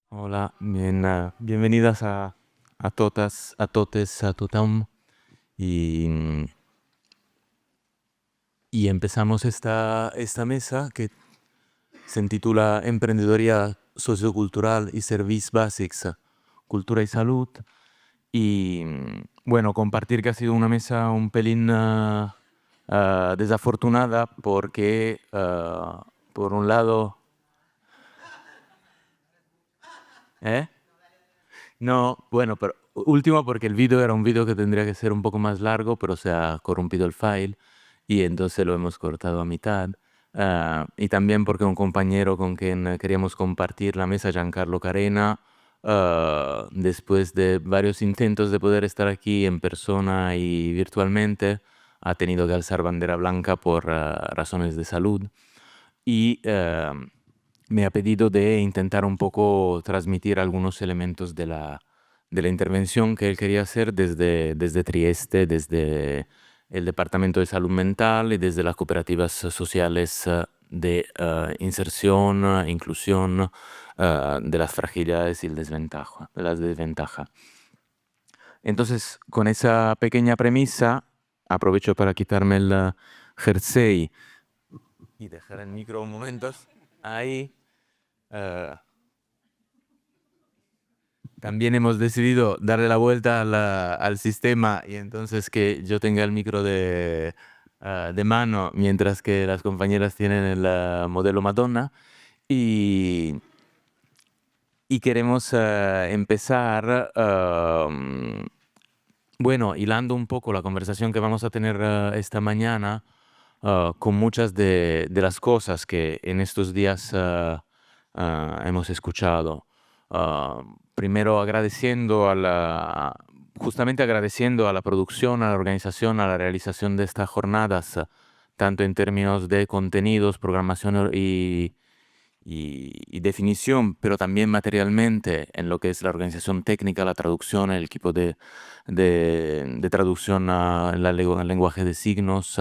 Hola, bienvenidas a todas, a totes, a totam. Y, mm, y empezamos esta mesa que se titula Emprendedoría Sociocultural y Service Basics, Cultura y Salud. Bueno, compartir que ha sido una mesa un pelín desafortunada porque, por un lado, ¿eh? No, bueno, pero último porque el vídeo era un vídeo que tendría que ser un poco más largo, pero se ha corrompido el file y entonces lo hemos cortado a mitad. Y también porque un compañero con quien queríamos compartir la mesa, Giancarlo Carena, después de varios intentos de poder estar aquí en persona y virtualmente, ha tenido que alzar bandera blanca por razones de salud y me ha pedido de intentar un poco transmitir algunos elementos de la intervención que él quería hacer desde Trieste, desde el Departamento de Salud Mental y desde las cooperativas sociales de inserción, inclusión de las fragilidades y el desventaja, de las desventajas. Entonces, con esa pequeña premisa, aprovecho para quitarme el jersey y dejar el micro un momento ahí. Eh, También hemos decidido darle la vuelta al sistema y entonces que yo tenga el micro de mano mientras que las compañeras tienen el modelo Madonna. Y, y queremos empezar, bueno, hilando un poco la conversación que vamos a tener esta mañana con muchas de las cosas que en estos días hemos escuchado. Ah, Primero agradeciendo justamente agradeciendo a la producción, a la organización, a la realización de estas jornadas, tanto en términos de contenidos, programación y definición, pero también materialmente en lo que es la organización técnica, la traducción, el equipo de traducción en en lenguaje de signos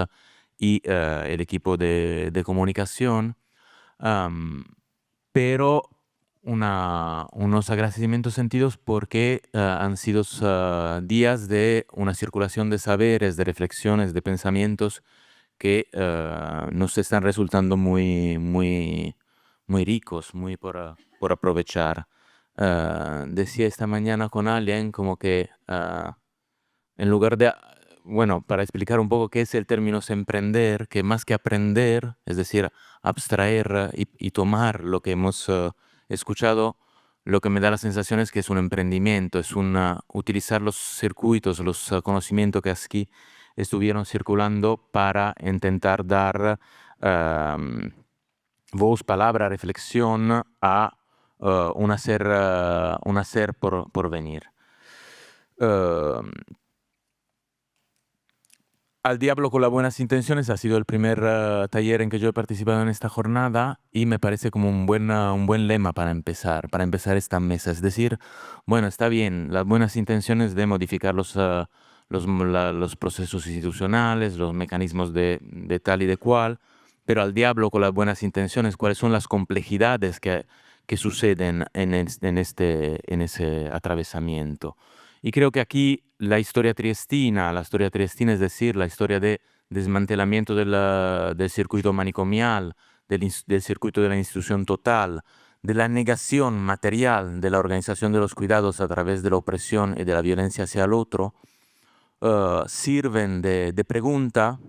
y el equipo de comunicación. Am, pero unos agradecimientos sentidos porque han sido días de una circulación de saberes, de reflexiones, de pensamientos que nos están resultando muy ricos, muy por aprovechar. Decía esta mañana con alguien como que en lugar de, bueno, para explicar un poco qué es el término emprender, que más que aprender, es decir, abstraer y tomar lo que hemos escuchado, lo que me da la sensación es que es un emprendimiento, es utilizar los circuitos, los conocimientos que aquí estuvieron circulando para intentar dar voz, palabra, reflexión a un hacer por venir. Eh, Al diablo con las buenas intenciones ha sido el primer taller en que yo he participado en esta jornada y me parece como un buen lema para empezar esta mesa. Es decir, bueno, está bien, las buenas intenciones de modificar los procesos institucionales, los mecanismos de tal y de cual, pero al diablo con las buenas intenciones, ¿cuáles son las complejidades que suceden en ese atravesamiento? Y creo que aquí la historia triestina, es decir, la historia de desmantelamiento del circuito manicomial, del circuito de la institución total, de la negación material de la organización de los cuidados a través de la opresión y de la violencia hacia el otro, sirven de pregunta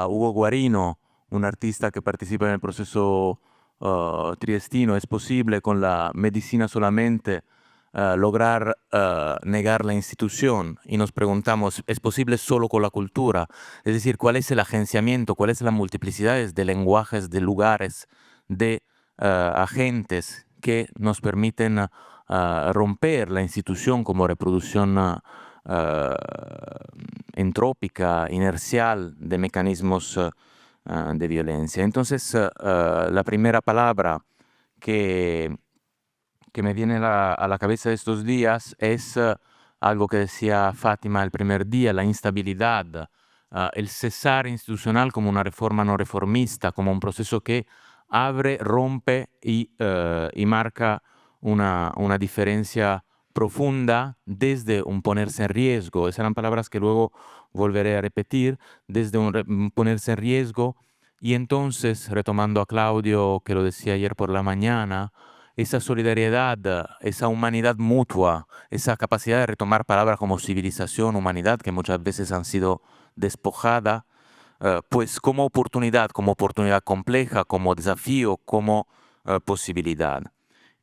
a Hugo Guarino, un artista que participa en el proceso triestino, ¿es posible con la medicina solamente lograr negar la institución? Y nos preguntamos, ¿es posible solo con la cultura? Es decir, ¿cuál es el agenciamiento? ¿Cuál es la multiplicidad de lenguajes, de lugares, de agentes que nos permiten romper la institución como reproducción eh, entrópica, inercial de mecanismos de violencia? Entonces, la primera palabra que, que me viene a la cabeza estos días es algo que decía Fátima el primer día, la instabilidad, el cesar institucional como una reforma no reformista, como un proceso que abre, rompe y marca una diferencia profunda desde un ponerse en riesgo. Esas eran palabras que luego volveré a repetir, desde un ponerse en riesgo. Y entonces, retomando a Claudio, que lo decía ayer por la mañana, esa solidaridad, esa humanidad mutua, esa capacidad de retomar palabras como civilización, humanidad, que muchas veces han sido despojadas, pues como oportunidad compleja, como desafío, como posibilidad.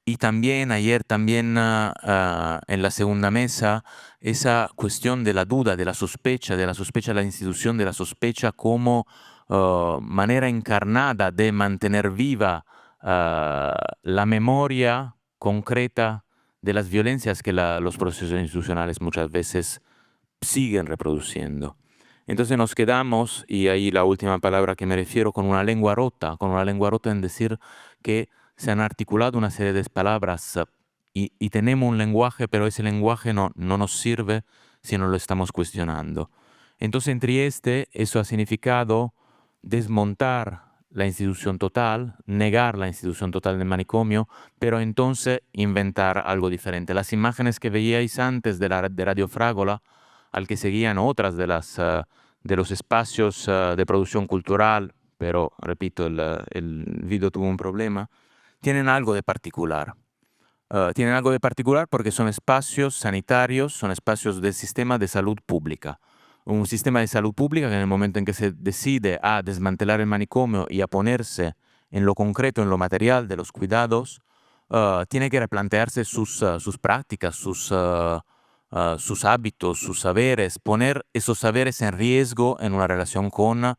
Y también ayer, también en la segunda mesa, esa cuestión de la sospecha de la institución, de la sospecha como manera encarnada de mantener viva la memoria concreta de las violencias que los procesos institucionales muchas veces siguen reproduciendo. Entonces nos quedamos, y ahí la última palabra que me refiero, con una lengua rota en decir que se han articulado una serie de palabras y tenemos un lenguaje, pero ese lenguaje no nos sirve si no lo estamos cuestionando. Entonces en Trieste eso ha significado desmontar la institución total, negar la institución total del manicomio, pero entonces inventar algo diferente. Las imágenes que veíais antes de Radio Frágola, al que seguían otras de los espacios de producción cultural, pero repito, el video tuvo un problema, tienen algo de particular. Tienen algo de particular porque son espacios sanitarios, son espacios del sistema de salud pública. Un sistema de salud pública que en el momento en que se decide a desmantelar el manicomio y a ponerse en lo concreto, en lo material de los cuidados, tiene que replantearse sus prácticas, sus hábitos, sus saberes, poner esos saberes en riesgo en una relación con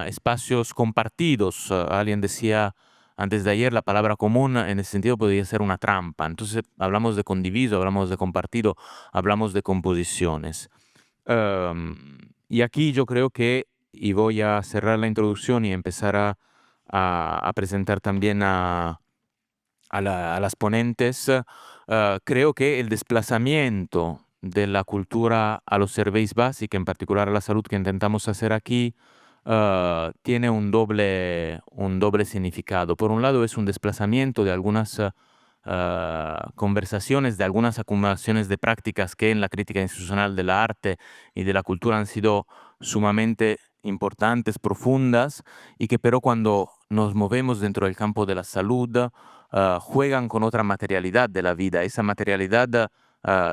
espacios compartidos. Alguien decía antes de ayer, la palabra común en ese sentido podría ser una trampa. Entonces hablamos de condiviso, hablamos de compartido, hablamos de composiciones. Y aquí yo creo que, y voy a cerrar la introducción y empezar a presentar también a las ponentes, creo que el desplazamiento de la cultura a los servicios básicos, en particular a la salud que intentamos hacer aquí, tiene un doble significado. Por un lado es un desplazamiento de algunas conversaciones, de algunas acumulaciones de prácticas que en la crítica institucional del arte y de la cultura han sido sumamente importantes, profundas, y que pero cuando nos movemos dentro del campo de la salud, juegan con otra materialidad de la vida. Esa materialidad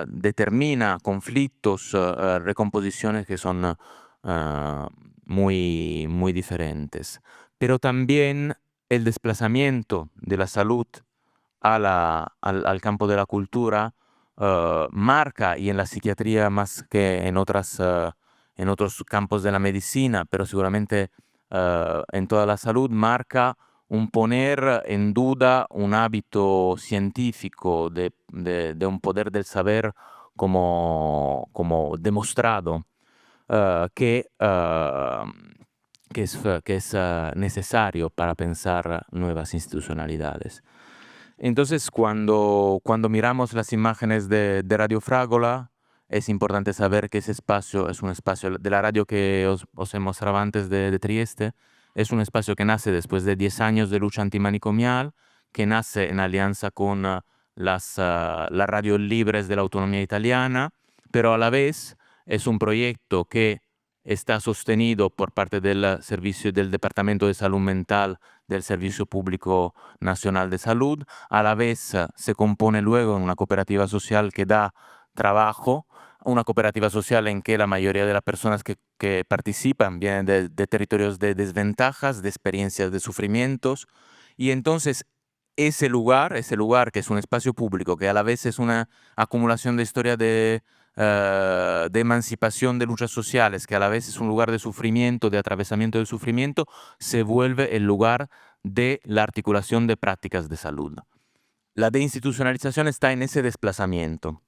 determina conflictos, recomposiciones que son muy diferentes. Pero también el desplazamiento de la salud al campo de la cultura marca, y en la psiquiatría más que en otros campos de la medicina, pero seguramente en toda la salud, marca un poner en duda un hábito científico de un poder del saber como demostrado, eh, que, eh, que es necesario para pensar nuevas institucionalidades. Entonces, cuando miramos las imágenes de Radio Frágola, es importante saber que ese espacio es un espacio de la radio que os he mostrado antes de Trieste, es un espacio que nace después de 10 años de lucha antimanicomial, que nace en alianza con las radios libres de la autonomía italiana, pero a la vez es un proyecto que está sostenido por parte del servicio del Departamento de Salud Mental del Servicio Público Nacional de Salud. A la vez se compone luego en una cooperativa social que da trabajo, una cooperativa social en que la mayoría de las personas que participan vienen de territorios de desventajas, de experiencias de sufrimientos, y entonces ese lugar que es un espacio público, que a la vez es una acumulación de historia de emancipación, de luchas sociales, que a la vez es un lugar de sufrimiento, de atravesamiento del sufrimiento, se vuelve el lugar de la articulación de prácticas de salud. La deinstitucionalización está en ese desplazamiento.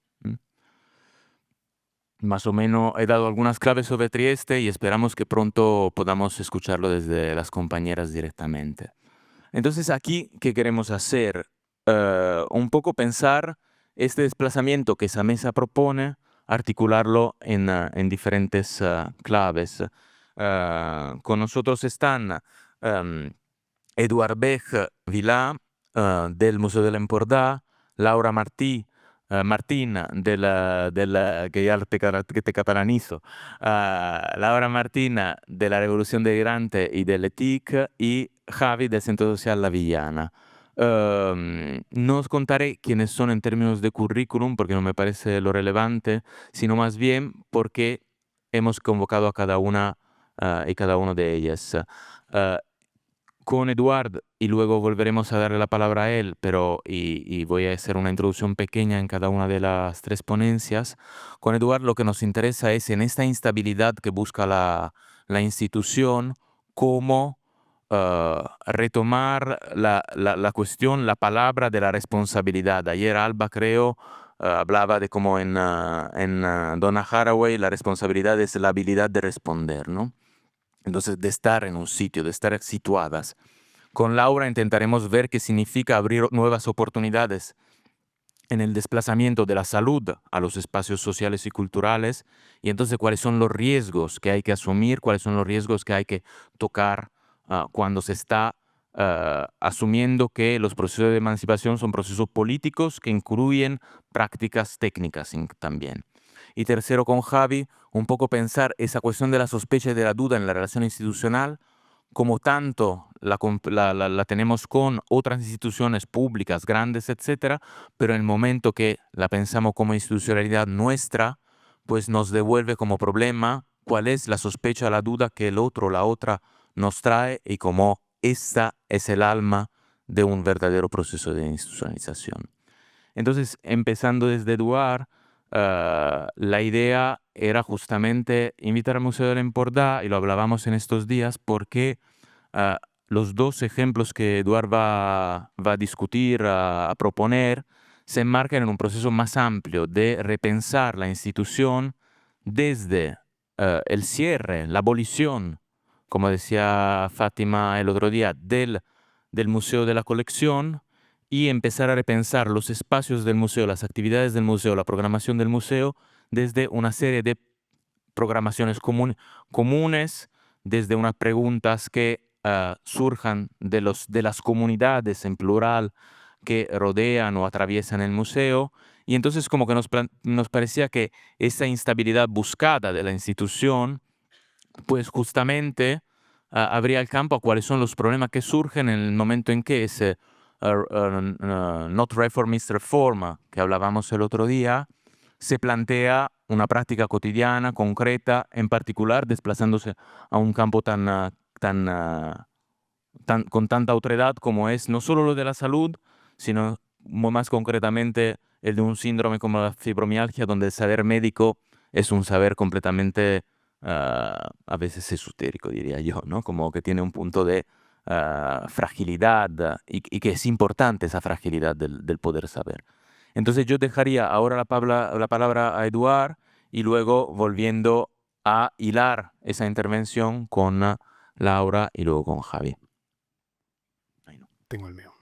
Más o menos he dado algunas claves sobre Trieste y esperamos que pronto podamos escucharlo desde las compañeras directamente. Entonces aquí, ¿qué queremos hacer? Un poco pensar este desplazamiento que esa mesa propone, articularlo en diferentes claves. Con nosotros están Eduard Bech Vilá, del Museo dell'Empordà, Laura Martín que ya te catalanizo, Laura Martín de la Revolución de Grante y del ETIC y Javi del Centro Social La Villana. No os contaré quiénes son en términos de currículum porque no me parece lo relevante, sino más bien porque hemos convocado a cada una y cada uno de ellas. Uh, con Eduard, y luego volveremos a darle la palabra a él, pero y voy a hacer una introducción pequeña en cada una de las tres ponencias. Con Eduard lo que nos interesa es en esta instabilidad que busca la institución, cómo retomar la cuestión, la palabra de la responsabilidad. Ayer Alba, creo, hablaba de cómo en Donna Haraway la responsabilidad es la habilidad de responder, ¿no? Entonces, de estar en un sitio, de estar situadas. Con Laura intentaremos ver qué significa abrir nuevas oportunidades en el desplazamiento de la salud a los espacios sociales y culturales, y entonces cuáles son los riesgos que hay que asumir, cuáles son los riesgos que hay que tocar cuando se está asumiendo que los procesos de emancipación son procesos políticos que incluyen prácticas técnicas también. Y tercero, con Javi, un poco pensar esa cuestión de la sospecha y de la duda en la relación institucional, como tanto la tenemos con otras instituciones públicas, grandes, etcétera, pero en el momento que la pensamos como institucionalidad nuestra, pues nos devuelve como problema cuál es la sospecha, la duda que el otro, la otra, nos trae y cómo esta es el alma de un verdadero proceso de institucionalización. Entonces, empezando desde Eduard, la idea era justamente invitar al Museo del Empordà, y lo hablábamos en estos días, porque los dos ejemplos que Eduard va a discutir, a proponer, se enmarcan en un proceso más amplio de repensar la institución desde el cierre, la abolición, como decía Fátima el otro día, del Museo de la Colección, y empezar a repensar los espacios del museo, las actividades del museo, la programación del museo, desde una serie de programaciones comunes, desde unas preguntas que surjan de las comunidades en plural que rodean o atraviesan el museo. Y entonces como que nos parecía que esa instabilidad buscada de la institución, pues justamente abría el campo a cuáles son los problemas que surgen en el momento en que ese not reformist reforma que hablábamos el otro día se plantea una práctica cotidiana, concreta, en particular desplazándose a un campo con tanta autoridad como es no solo lo de la salud, sino más concretamente el de un síndrome como la fibromialgia, donde el saber médico es un saber completamente, a veces esotérico, diría yo, ¿no? Como que tiene un punto de fragilidad y que es importante esa fragilidad del poder saber. Entonces yo dejaría ahora la palabra a Eduard y luego volviendo a hilar esa intervención con Laura y luego con Javi. Tengo el mío.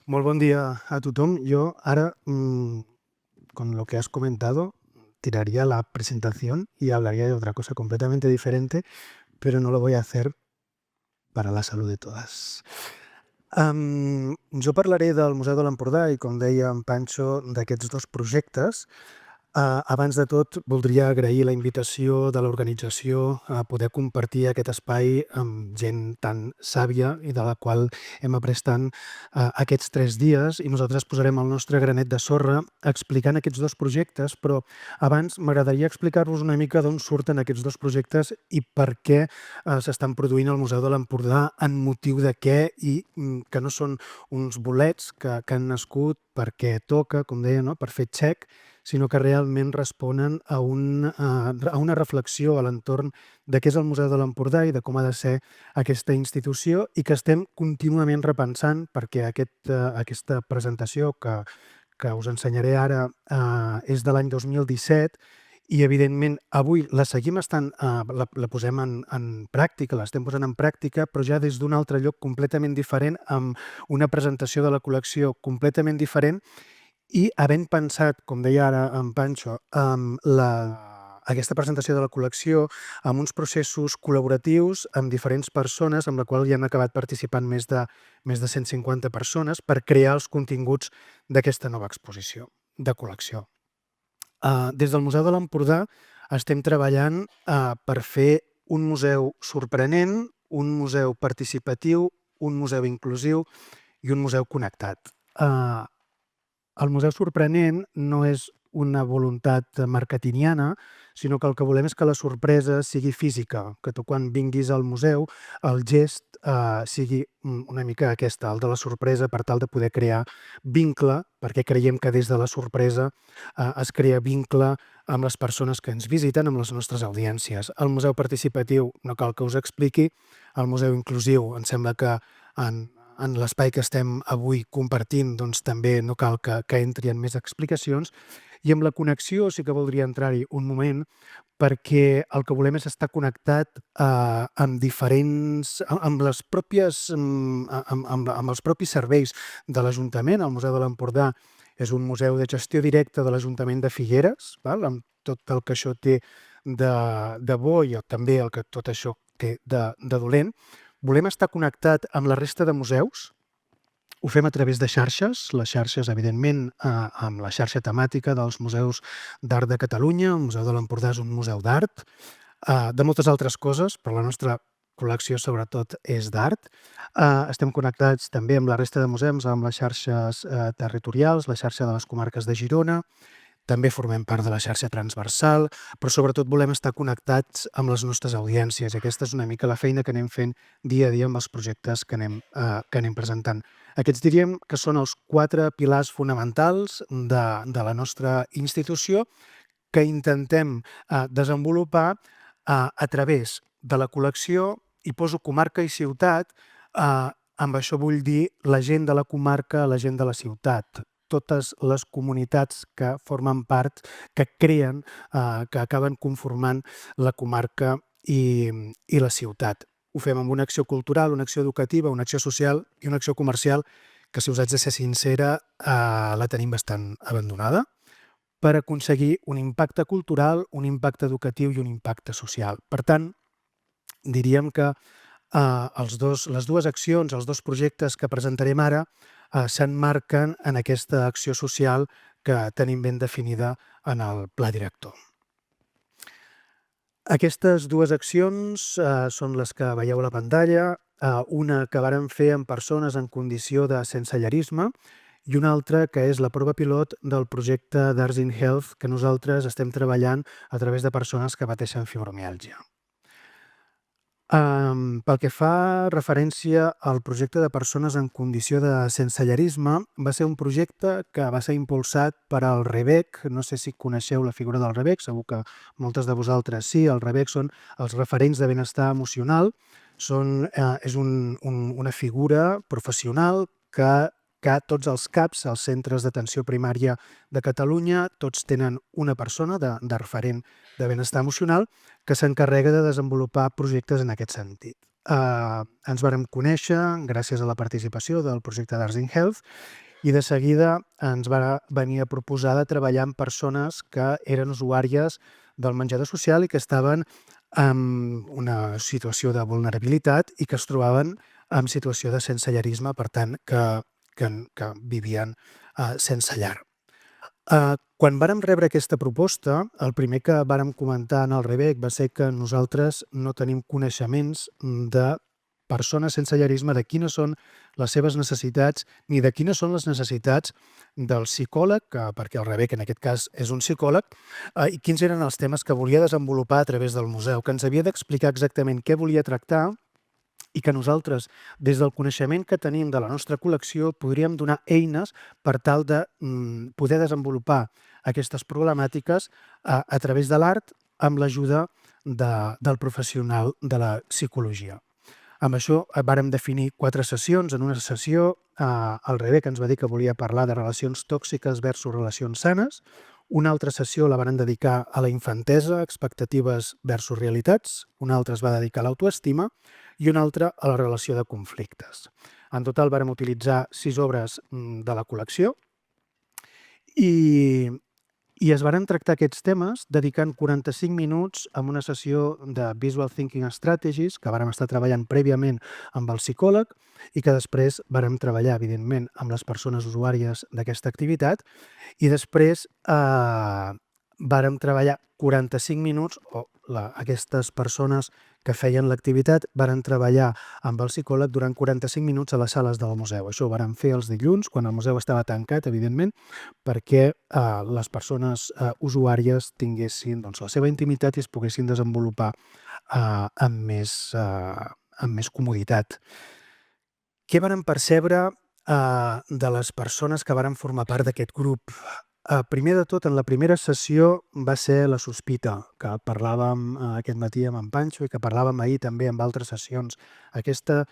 Molt bon dia a tothom. Jo ara, con lo que has comentado, tiraría la presentación y hablaría de otra cosa completamente diferente, pero no lo voy a hacer para la salud de todas. Jo parlaré del Museu de l'Empordà i, com deia en Pancho, d'aquests dos projectes. Abans de tot, voldria agrair la invitació de l'organització a poder compartir aquest espai amb gent tan sàvia i de la qual hem après tant aquests 3 dies, i nosaltres posarem el nostre granet de sorra explicant aquests dos projectes, però abans m'agradaria explicar-vos una mica d'on surten aquests dos projectes i per què s'estan produint al Museu de l'Empordà, en motiu de què, i que no són uns bolets que han nascut perquè toca, com deia, no? Per fer xec, sinó que realment responen a una reflexió a l'entorn de què és el Museu de l'Empordà i de com ha de ser aquesta institució, i que estem contínuament repensant, perquè aquesta presentació que us ensenyaré ara és de l'any 2017, i evidentment avui la seguim la posem en pràctica, l'estem posant en pràctica, però ja des d'un altre lloc completament diferent, amb una presentació de la col·lecció completament diferent, i havent pensat, com deia ara en Pancho, aquesta presentació de la col·lecció amb uns processos col·laboratius amb diferents persones, amb la qual hi han acabat participant més de 150 persones per crear els continguts d'aquesta nova exposició de col·lecció. Des del Museu de l'Empordà estem treballant per fer un museu sorprenent, un museu participatiu, un museu inclusiu i un museu connectat. El museu sorprenent no és una voluntat marketingiana, sinó que el que volem és que la sorpresa sigui física, que tu quan vinguis al museu el gest sigui una mica aquesta, el de la sorpresa, per tal de poder crear vincle, perquè creiem que des de la sorpresa es crea vincle amb les persones que ens visiten, amb les nostres audiències. El museu participatiu no cal que us expliqui, el museu inclusiu em sembla que en l'espai que estem avui compartint doncs també no cal que entri en més explicacions, i amb la connexió sí que voldria entrar-hi un moment, perquè el que volem és estar connectat amb amb les pròpies, amb els propis serveis de l'Ajuntament. El Museu de l'Empordà és un museu de gestió directa de l'Ajuntament de Figueres, amb tot el que això té de bo i també el que tot això té de dolent. Volem estar connectat amb la resta de museus. Ho fem a través de xarxes, les xarxes, evidentment, amb la xarxa temàtica dels museus d'art de Catalunya. El Museu de l'Empordà és un museu d'art, de moltes altres coses, però la nostra col·lecció sobretot és d'art. Estem connectats també amb la resta de museus, amb les xarxes territorials, la xarxa de les comarques de Girona, també formem part de la xarxa transversal, però sobretot volem estar connectats amb les nostres audiències, i aquesta és una mica la feina que anem fent dia a dia amb els projectes que anem presentant. Aquests diríem que són els 4 pilars fonamentals de la nostra institució que intentem desenvolupar a través de la col·lecció, i poso comarca i ciutat. Amb això vull dir la gent de la comarca, la gent de la ciutat, totes les comunitats que formen part, que creen, que acaben conformant la comarca i la ciutat. Ho fem amb una acció cultural, una acció educativa, una acció social i una acció comercial que, si us haig de ser sincera, la tenim bastant abandonada, per aconseguir un impacte cultural, un impacte educatiu i un impacte social. Per tant, diríem que les dues accions, els dos projectes que presentarem ara, s'emmarquen en aquesta acció social que tenim ben definida en el pla director. Aquestes dues accions són les que veieu a la pantalla, una que vàrem fer amb persones en condició de sensellarisme i una altra que és la prova pilot del projecte d'Arts in Health que nosaltres estem treballant a través de persones que pateixen fibromiàlgia. Pel que fa referència al projecte de persones en condició de sensellarisme, va ser un projecte que va ser impulsat per al REBEC. No sé si coneixeu la figura del REBEC, segur que moltes de vosaltres sí. El REBEC són els referents de benestar emocional. És una figura professional que tots els CAPs, els centres d'atenció primària de Catalunya, tots tenen una persona de referent de benestar emocional que s'encarrega de desenvolupar projectes en aquest sentit. Ens vàrem conèixer gràcies a la participació del projecte d'Arts in Health i de seguida ens va venir a proposar de treballar amb persones que eren usuàries del menjador social i que estaven en una situació de vulnerabilitat i que es trobaven en situació de sensellarisme, per tant, que vivien sense llar. Quan vàrem rebre aquesta proposta, el primer que vàrem comentar en el REBEC va ser que nosaltres no tenim coneixements de persones sense llarisme, de quines són les seves necessitats, ni de quines són les necessitats del psicòleg, perquè el REBEC en aquest cas és un psicòleg, i quins eren els temes que volia desenvolupar a través del museu, que ens havia d'explicar exactament què volia tractar i que nosaltres, des del coneixement que tenim de la nostra col·lecció, podríem donar eines per tal de poder desenvolupar aquestes problemàtiques a través de l'art amb l'ajuda del professional de la psicologia. Amb això vàrem definir 4 sessions. En una sessió, el REBEC ens va dir que volia parlar de relacions tòxiques versus relacions sanes. Una altra sessió la van dedicar a la infantesa, expectatives versus realitats. Una altra es va dedicar a l'autoestima i una altra a la relació de conflictes. En total vàrem utilitzar 6 obres de la col·lecció i I es varen tractar aquests temes dedicant 45 minuts a una sessió de Visual Thinking Strategies que vàrem estar treballant prèviament amb el psicòleg i que després vàrem treballar, evidentment, amb les persones usuàries d'aquesta activitat i després vàrem treballar 45 minuts, o aquestes persones que feien l'activitat varen treballar amb el psicòleg durant 45 minuts a les sales del museu. Això ho varen fer els dilluns, quan el museu estava tancat, evidentment, perquè les persones usuàries tinguessin la seva intimitat i es poguessin desenvolupar amb més comoditat. Què varen percebre de les persones que varen formar part d'aquest grup? Primer de tot, en la primera sessió va ser la sospita, que parlàvem aquest matí amb en Pancho i que parlàvem ahir també amb altres sessions. Aquesta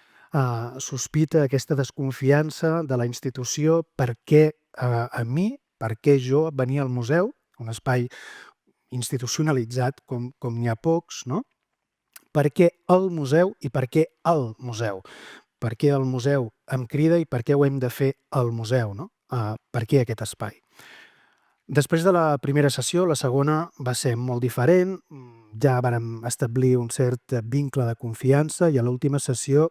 sospita, aquesta desconfiança de la institució, per què a mi, per què jo venia al museu, un espai institucionalitzat com n'hi ha pocs, no? Per què el museu i per què el museu? Per què el museu em crida i per què ho hem de fer al museu, no? Per què aquest espai? Després de la primera sessió, la segona va ser molt diferent, ja vàrem establir un cert vincle de confiança i a l'última sessió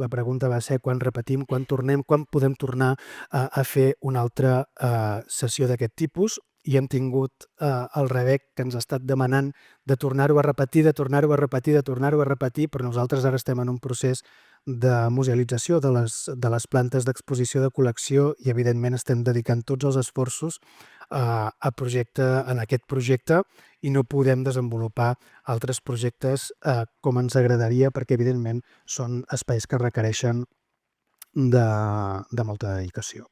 la pregunta va ser quan repetim, quan tornem, quan podem tornar a fer una altra sessió d'aquest tipus i hem tingut el Rebec que ens ha estat demanant de tornar-ho a repetir, de tornar-ho a repetir, de tornar-ho a repetir, però nosaltres ara estem en un procés de musealització de les plantes d'exposició de col·lecció i evidentment estem dedicant tots els esforços en aquest projecte i no podem desenvolupar altres projectes com ens agradaria perquè evidentment són espais que requereixen de molta dedicació.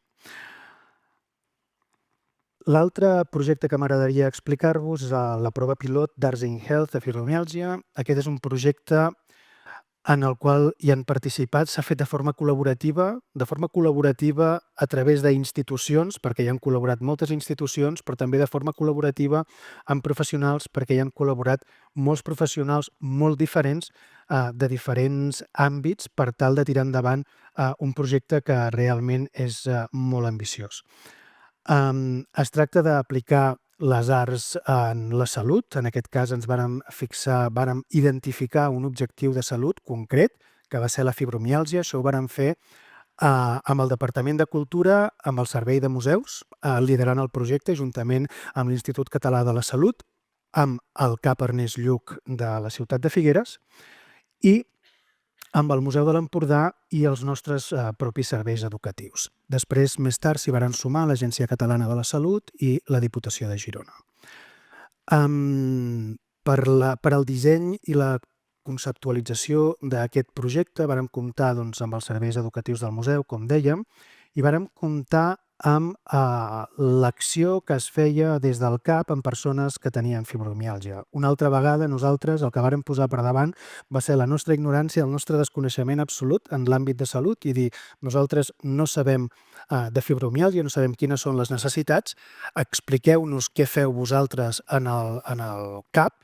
L'altre projecte que m'agradaria explicar-vos és la prova pilot d'Arts in Health de fibromiàlgia. Aquest és un projecte en el qual hi han participat, s'ha fet de forma col·laborativa a través d'institucions, perquè hi han col·laborat moltes institucions, però també de forma col·laborativa amb professionals, perquè hi han col·laborat molts professionals molt diferents de diferents àmbits per tal de tirar endavant un projecte que realment és molt ambiciós. Es tracta d'aplicar les arts en la salut. En aquest cas ens vàrem identificar un objectiu de salut concret, que va ser la fibromiàlgia. Això ho vàrem fer amb el Departament de Cultura, amb el Servei de Museus, liderant el projecte juntament amb l'Institut Català de la Salut, amb el CAP Ernest Lluch de la ciutat de Figueres i amb el Museu de l'Empordà i els nostres propis serveis educatius. Després, més tard, s'hi varen sumar l'Agència Catalana de la Salut i la Diputació de Girona. Per al disseny i la conceptualització d'aquest projecte vàrem comptar amb els serveis educatius del museu, com dèiem, i vàrem comptar amb l'acció que es feia des del CAP amb persones que tenien fibromiàlgia. Una altra vegada nosaltres el que vàrem posar per davant va ser la nostra ignorància, el nostre desconeixement absolut en l'àmbit de salut i dir nosaltres no sabem de fibromiàlgia, no sabem quines són les necessitats, expliqueu-nos què feu vosaltres en el CAP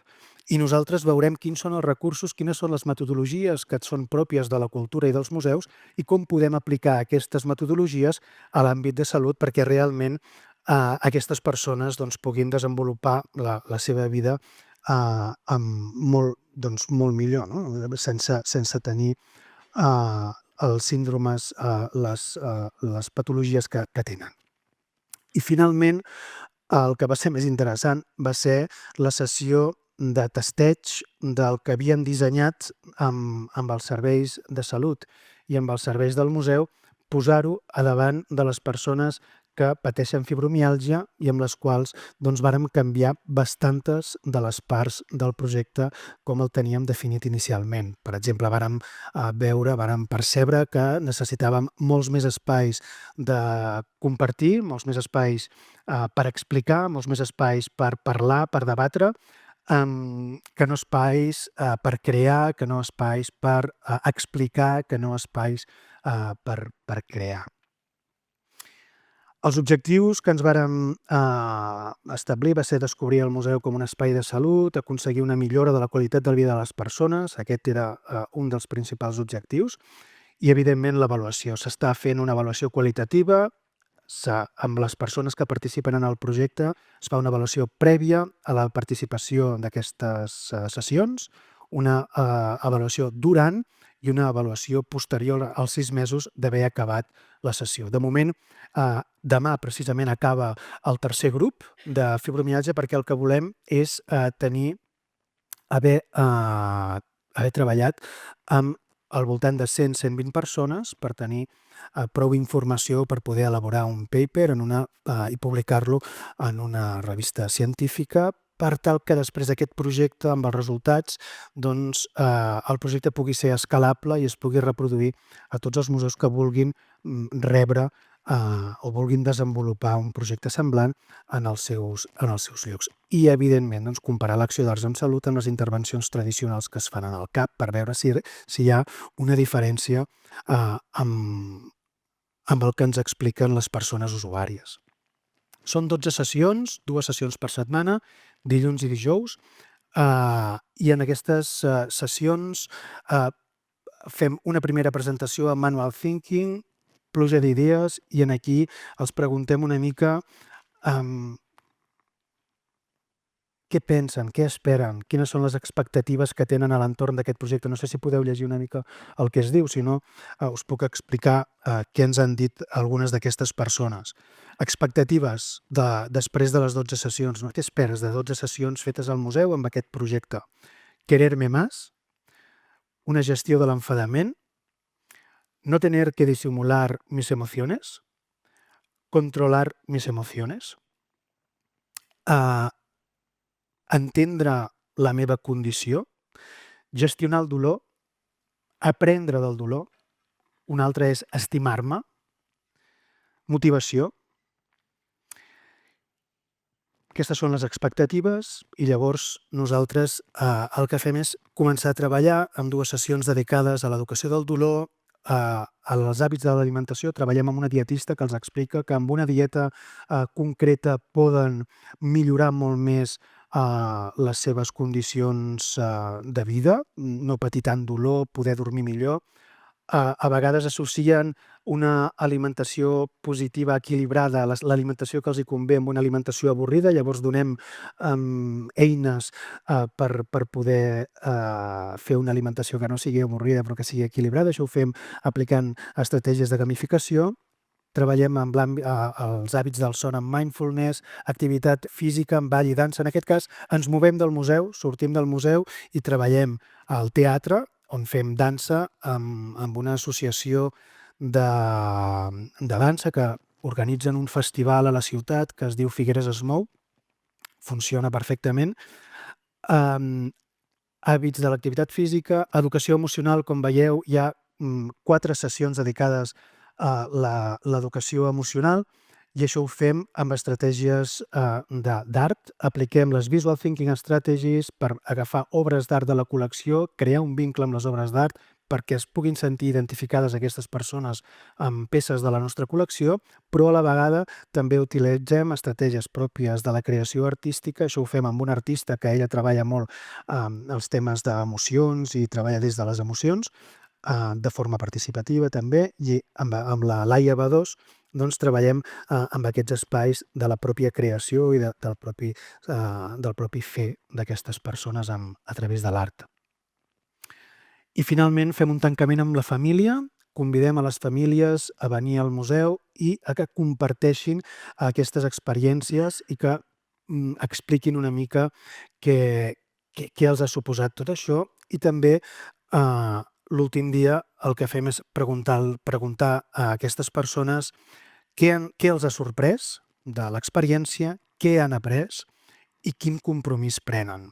i nosaltres veurem quins són els recursos, quines són les metodologies que són pròpies de la cultura i dels museus i com podem aplicar aquestes metodologies a l'àmbit de salut perquè realment aquestes persones puguin desenvolupar la seva vida molt millor, sense tenir els síndromes, les patologies que tenen. I finalment, el que va ser més interessant va ser la sessió de testeig del que havíem dissenyat amb els serveis de salut i amb els serveis del museu, posar-ho a davant de les persones que pateixen fibromiàlgia i amb les quals vàrem canviar bastantes de les parts del projecte com el teníem definit inicialment. Per exemple, vàrem percebre que necessitàvem molts més espais de compartir, molts més espais per explicar, molts més espais per parlar, per debatre, que no espais per crear, que no espais per explicar, que no espais per crear. Els objectius que ens vàrem establir va ser descobrir el museu com un espai de salut, aconseguir una millora de la qualitat de la vida de les persones, aquest era un dels principals objectius, i evidentment l'avaluació. S'està fent una avaluació qualitativa, amb les persones que participen en el projecte es fa una avaluació prèvia a la participació d'aquestes sessions, una avaluació durant i una avaluació posterior als 6 mesos d'haver acabat la sessió. De moment, demà precisament acaba el tercer grup de fibromialgia perquè el que volem és haver treballat amb al voltant de 100-120 persones per tenir prou informació per poder elaborar un paper i publicar-lo en una revista científica per tal que després d'aquest projecte, amb els resultats, doncs, el projecte pugui ser escalable i es pugui reproduir a tots els museus que vulguin rebre o vulguin desenvolupar un projecte semblant en els seus llocs. I, evidentment, doncs, comparar l'acció d'Arts en Salut amb les intervencions tradicionals que es fan en el CAP per veure si hi ha una diferència amb el que ens expliquen les persones usuàries. Són 12 sessions, 2 sessions per setmana, dilluns i dijous, i en aquestes sessions fem una primera presentació amb Manual Thinking, pluja d'idees, i en aquí els preguntem una mica què pensen, què esperen, quines són les expectatives que tenen a l'entorn d'aquest projecte. No sé si podeu llegir una mica el que es diu, si no us puc explicar què ens han dit algunes d'aquestes persones. Expectatives després de les 12 sessions. Què esperes de 12 sessions fetes al museu amb aquest projecte? Quererme más, una gestió de l'enfadament, no tener que disimular mis emociones, controlar mis emociones, entendre la meva condició, gestionar el dolor, aprendre del dolor, un altre és estimar-me, motivació. Aquestes són les expectatives i llavors nosaltres el que fem és començar a treballar amb 2 sessions dedicades a l'educació del dolor, als hàbits de l'alimentació. Treballem amb una dietista que els explica que amb una dieta concreta poden millorar molt més les seves condicions de vida, no patir tant dolor, poder dormir millor. A vegades associen una alimentació positiva equilibrada, l'alimentació que els hi convé, amb una alimentació avorrida, llavors donem eines per poder fer una alimentació que no sigui avorrida però que sigui equilibrada. Això ho fem aplicant estratègies de gamificació. Treballem amb els hàbits del son amb mindfulness, activitat física amb ball i dansa. En aquest cas ens movem del museu, sortim del museu i treballem al teatre, on fem dansa amb una associació de dansa que organitzen un festival a la ciutat que es diu Figueres es mou. Funciona perfectament. Hàbits de l'activitat física, educació emocional, com veieu, hi ha 4 sessions dedicades a l'educació emocional i això ho fem amb estratègies d'art. Apliquem les Visual Thinking Strategies per agafar obres d'art de la col·lecció, crear un vincle amb les obres d'art perquè es puguin sentir identificades aquestes persones amb peces de la nostra col·lecció, però a la vegada també utilitzem estratègies pròpies de la creació artística. Això ho fem amb una artista que ella treballa molt els temes d'emocions i treballa des de les emocions, de forma participativa també, i amb la Laia Badós doncs treballem amb aquests espais de la pròpia creació i del propi fer d'aquestes persones a través de l'art. I finalment fem un tancament amb la família, convidem a les famílies a venir al museu i a que comparteixin aquestes experiències i que expliquin una mica què els ha suposat tot això, i també l'últim dia el que fem és preguntar a aquestes persones què els ha sorprès de l'experiència, què han après i quin compromís prenen.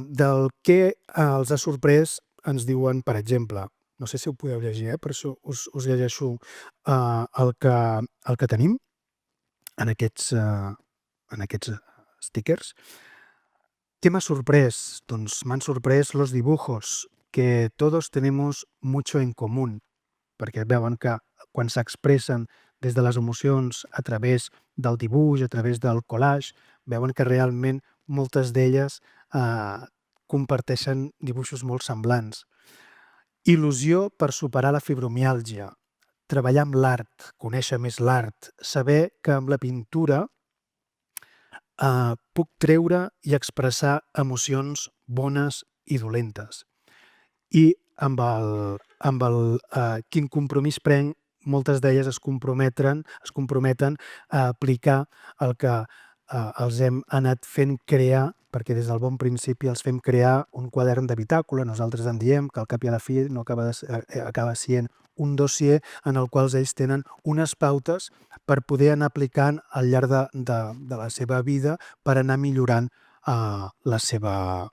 Del què els ha sorprès ens diuen, per exemple, no sé si ho podeu llegir, per això us llegeixo el que tenim en aquests stickers. ¿Qué m'ha sorprès? Doncs m'han sorprès los dibujos, que todos tenemos mucho en común, perquè veuen que quan s'expressen des de les emocions a través del dibuix, a través del collage, veuen que realment moltes d'elles comparteixen dibuixos molt semblants. Il·lusió per superar la fibromiàlgia. treballar amb l'art, conèixer més l'art, saber que amb la pintura puc treure i expressar emocions bones i dolentes. I amb el quin compromís prenc, moltes d'elles es comprometen a aplicar el que els hem anat fent crear, perquè des del bon principi els fem crear un quadern de bitàcola. Nosaltres en diem que al cap i a la fi no acaba sent un dossier en el qual ells tenen unes pautes per poder anar aplicant al llarg de la seva vida per anar millorant la seva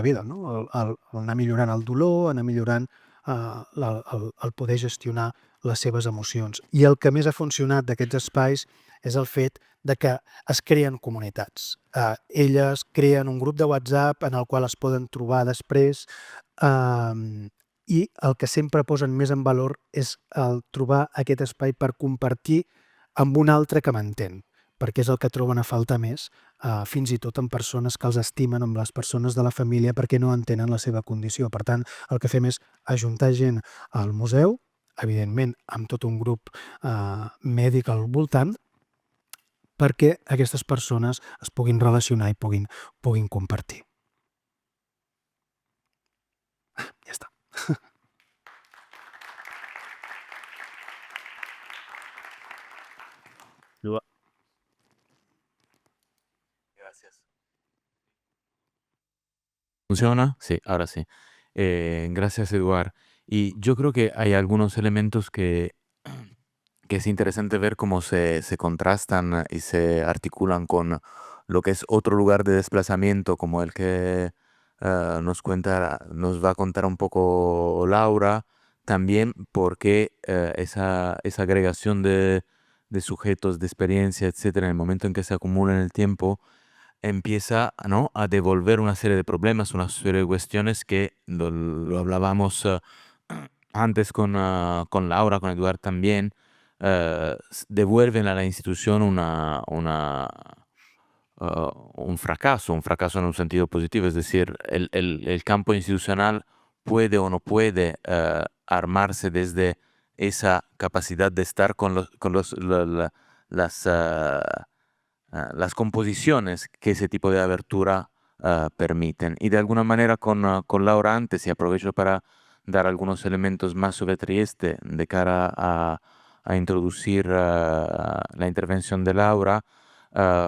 vida, no? Anar millorant el dolor, anar millorant el poder gestionar les seves emocions. I el que més ha funcionat d'aquests espais és el fet de que es creen comunitats. Elles creen un grup de WhatsApp en el qual es poden trobar després, i el que sempre posen més en valor és el trobar aquest espai per compartir amb un altre que m'entén, perquè és el que troben a faltar més, fins i tot amb persones que els estimen, amb les persones de la família, perquè no entenen la seva condició. Per tant, el que fem és ajuntar gent al museu, evidentment amb tot un grup mèdic al voltant, perquè aquestes persones es puguin relacionar i puguin compartir. Ja està. Gracias. ¿Funciona? Sí, ahora sí. Gracias, Eduard. Y yo creo que hay algunos elementos que es interesante ver cómo se contrastan y se articulan con lo que es otro lugar de desplazamiento, como el que nos va a contar un poco Laura, también porque esa agregación de sujetos, de experiencia, etcétera, en el momento en que se acumula en el tiempo, empieza, ¿no?, a devolver una serie de problemas, una serie de cuestiones que lo hablábamos antes con Laura, con Eduard también, devuelven a la institución un fracaso en un sentido positivo. Es decir, el campo institucional puede o no puede armarse desde esa capacidad de estar con las composiciones que ese tipo de abertura permiten. Y de alguna manera con Laura antes, y aprovecho para dar algunos elementos más sobre Trieste de cara a introducir la intervención de Laura,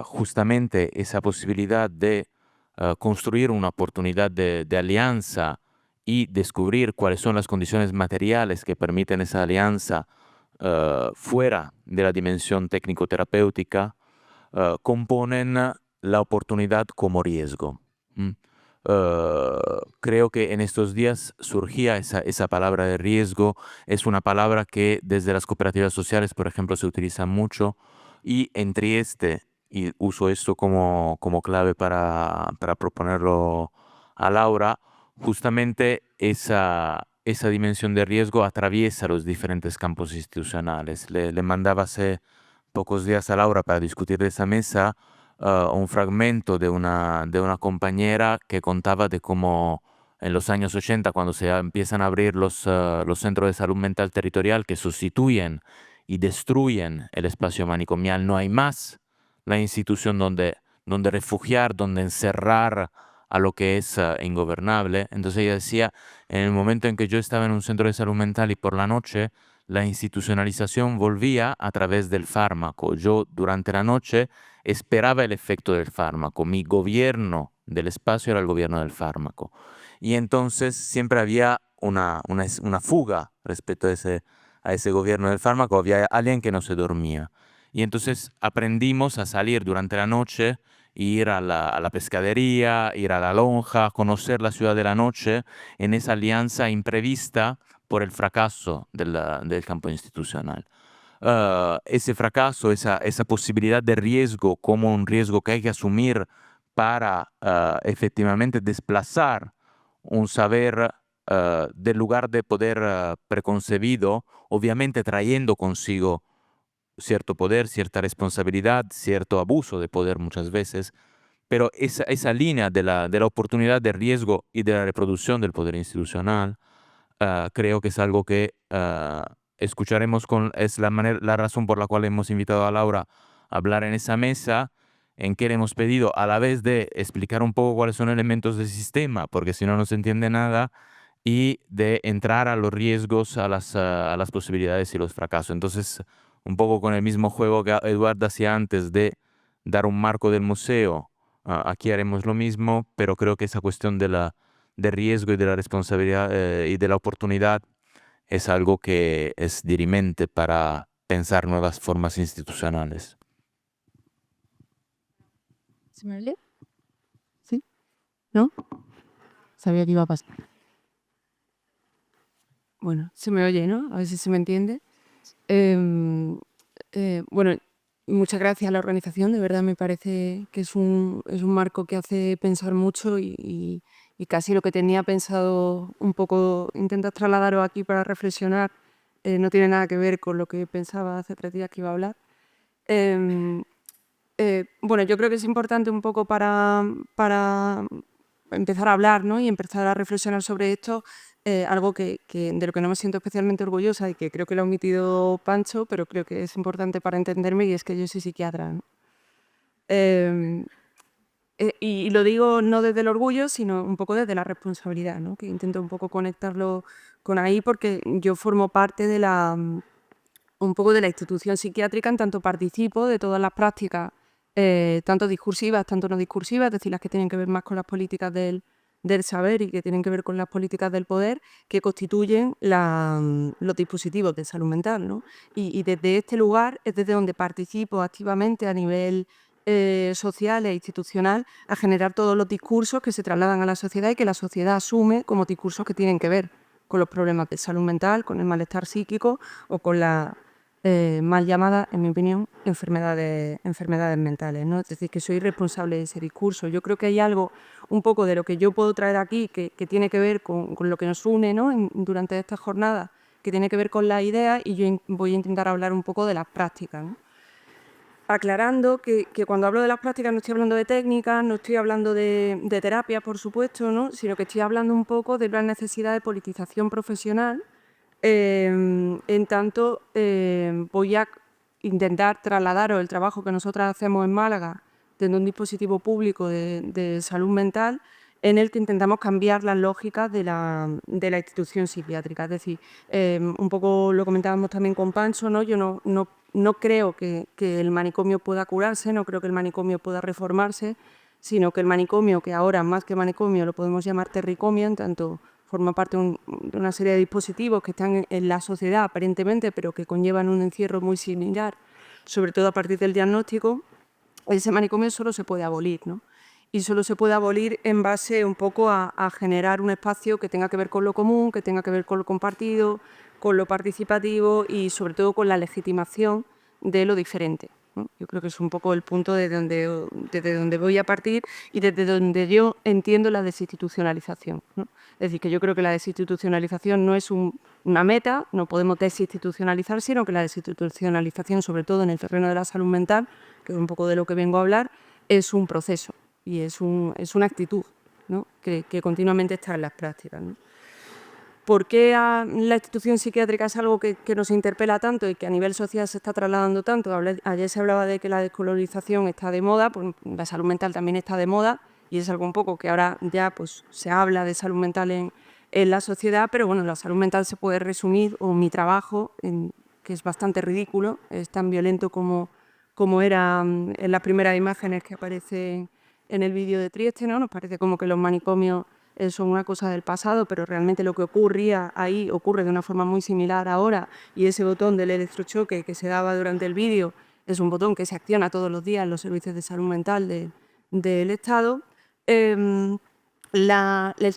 justamente esa posibilidad de construir una oportunidad de alianza y descubrir cuáles son las condiciones materiales que permiten esa alianza fuera de la dimensión técnico-terapéutica, componen la oportunidad como riesgo. Creo que en estos días surgía esa palabra de riesgo. Es una palabra que desde las cooperativas sociales, por ejemplo, se utiliza mucho, y en Trieste, y uso esto como clave para proponerlo a Laura, justamente esa dimensión de riesgo atraviesa los diferentes campos institucionales. Le mandaba hace pocos días a Laura para discutir de esa mesa un fragmento de una compañera que contaba de cómo en los años 80, cuando se empiezan a abrir los centros de salud mental territorial que sustituyen y destruyen el espacio manicomial, no hay más la institución donde refugiar, donde encerrar a lo que es ingobernable. Entonces ella decía, en el momento en que yo estaba en un centro de salud mental y por la noche, la institucionalización volvía a través del fármaco. Yo durante la noche esperaba el efecto del fármaco. Mi gobierno del espacio era el gobierno del fármaco. Y entonces siempre había una fuga respecto a ese gobierno del fármaco. Había alguien que no se dormía. Y entonces aprendimos a salir durante la noche, ir a la pescadería, ir a la lonja, conocer la ciudad de la noche en esa alianza imprevista por el fracaso del campo institucional. Ese fracaso, esa posibilidad de riesgo como un riesgo que hay que asumir para efectivamente desplazar un saber del lugar de poder preconcebido, obviamente trayendo consigo cierto poder, cierta responsabilidad, cierto abuso de poder muchas veces, pero esa línea de la oportunidad de riesgo y de la reproducción del poder institucional, creo que es algo que escucharemos es la razón por la cual hemos invitado a Laura a hablar en esa mesa, en que le hemos pedido a la vez de explicar un poco cuáles son elementos del sistema, porque si no, no se entiende nada, y de entrar a los riesgos, a las posibilidades y los fracasos. Entonces, un poco con el mismo juego que Eduardo hacía antes de dar un marco del museo, aquí haremos lo mismo, pero creo que esa cuestión de riesgo y de la responsabilidad y de la oportunidad es algo que es dirimente para pensar nuevas formas institucionales. ¿Se me oye? ¿Sí? ¿No? Sabía que iba a pasar. Bueno, se me oye, ¿no? A ver si se me entiende. Bueno, muchas gracias a la organización, de verdad me parece que es un marco que hace pensar mucho y casi lo que tenía pensado un poco intentar trasladaros aquí para reflexionar no tiene nada que ver con lo que pensaba hace 3 días que iba a hablar. Bueno, yo creo que es importante un poco para empezar a hablar, ¿no? Y empezar a reflexionar sobre esto, algo de lo que no me siento especialmente orgullosa y que creo que lo ha omitido Pancho, pero creo que es importante para entenderme, y es que yo soy psiquiatra, ¿no? Y lo digo no desde el orgullo, sino un poco desde la responsabilidad, ¿no? Que intento un poco conectarlo con ahí, porque yo formo parte de un poco de la institución psiquiátrica, en tanto participo de todas las prácticas, tanto discursivas, tanto no discursivas, es decir, las que tienen que ver más con las políticas del saber y que tienen que ver con las políticas del poder, que constituyen los dispositivos de salud mental, ¿no? Y desde este lugar es desde donde participo activamente a nivel social e institucional a generar todos los discursos que se trasladan a la sociedad y que la sociedad asume como discursos que tienen que ver con los problemas de salud mental, con el malestar psíquico o con la mal llamadas, en mi opinión, enfermedades mentales, ¿no? Es decir, que soy responsable de ese discurso. Yo creo que hay algo un poco de lo que yo puedo traer aquí que tiene que ver con lo que nos une, ¿no? Durante estas jornadas, que tiene que ver con las ideas, y yo voy a intentar hablar un poco de las prácticas, ¿no? Aclarando que cuando hablo de las prácticas no estoy hablando de técnicas, no estoy hablando de terapia, por supuesto, ¿no? Sino que estoy hablando un poco de la necesidad de politización profesional. En tanto, voy a intentar trasladaros el trabajo que nosotras hacemos en Málaga desde un dispositivo público de salud mental, en el que intentamos cambiar las lógicas de la institución psiquiátrica. Es decir, un poco lo comentábamos también con Pancho, ¿no? Yo no creo que el manicomio pueda curarse, no creo que el manicomio pueda reformarse, sino que el manicomio, que ahora más que manicomio lo podemos llamar terricomio, en tanto forma parte de una serie de dispositivos que están en la sociedad aparentemente, pero que conllevan un encierro muy similar, sobre todo a partir del diagnóstico. Ese manicomio solo se puede abolir, ¿no? Y solo se puede abolir en base un poco a generar un espacio que tenga que ver con lo común, que tenga que ver con lo compartido, con lo participativo y sobre todo con la legitimación de lo diferente, ¿no? Yo creo que es un poco el punto desde donde voy a partir y desde donde yo entiendo la desinstitucionalización, ¿no? Es decir, que yo creo que la desinstitucionalización no es una meta, no podemos desinstitucionalizar, sino que la desinstitucionalización, sobre todo en el terreno de la salud mental, que es un poco de lo que vengo a hablar, es un proceso y es una actitud, ¿no? que continuamente está en las prácticas, ¿no? ¿Por qué la institución psiquiátrica es algo que nos interpela tanto y que a nivel social se está trasladando tanto? Ayer se hablaba de que la descolonización está de moda, pues la salud mental también está de moda, y es algo un poco que ahora ya pues, se habla de salud mental en la sociedad, pero bueno, la salud mental se puede resumir, o mi trabajo, que es bastante ridículo, es tan violento como era en las primeras imágenes que aparecen en el vídeo de Trieste, ¿no? Nos parece como que los manicomios son una cosa del pasado, pero realmente lo que ocurría ahí ocurre de una forma muy similar ahora, y ese botón del electrochoque que se daba durante el vídeo es un botón que se acciona todos los días en los servicios de salud mental del Estado. El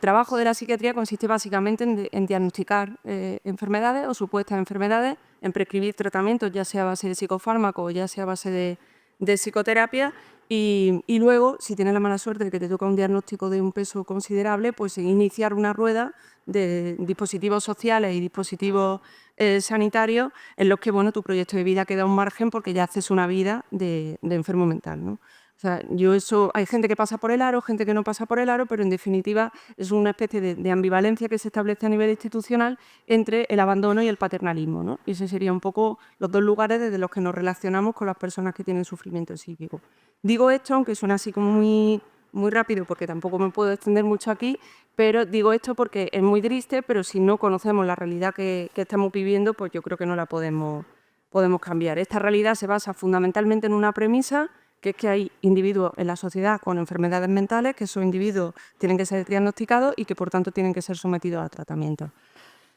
trabajo de la psiquiatría consiste básicamente en diagnosticar enfermedades o supuestas enfermedades, en prescribir tratamientos, ya sea a base de psicofármacos o ya sea a base de psicoterapia, y luego, si tienes la mala suerte de que te toca un diagnóstico de un peso considerable, pues iniciar una rueda de dispositivos sociales y dispositivos sanitarios en los que, bueno, tu proyecto de vida queda a un margen porque ya haces una vida de enfermo mental, ¿no? O sea, hay gente que pasa por el aro, gente que no pasa por el aro, pero en definitiva es una especie de ambivalencia que se establece a nivel institucional entre el abandono y el paternalismo, ¿no? Y ese sería un poco los dos lugares desde los que nos relacionamos con las personas que tienen sufrimiento psíquico. Digo esto, aunque suena así como muy rápido, porque tampoco me puedo extender mucho aquí, pero digo esto porque es muy triste, pero si no conocemos la realidad que estamos viviendo, pues yo creo que no la podemos cambiar. Esta realidad se basa fundamentalmente en una premisa, que es que hay individuos en la sociedad con enfermedades mentales, que esos individuos tienen que ser diagnosticados y que por tanto tienen que ser sometidos a tratamiento.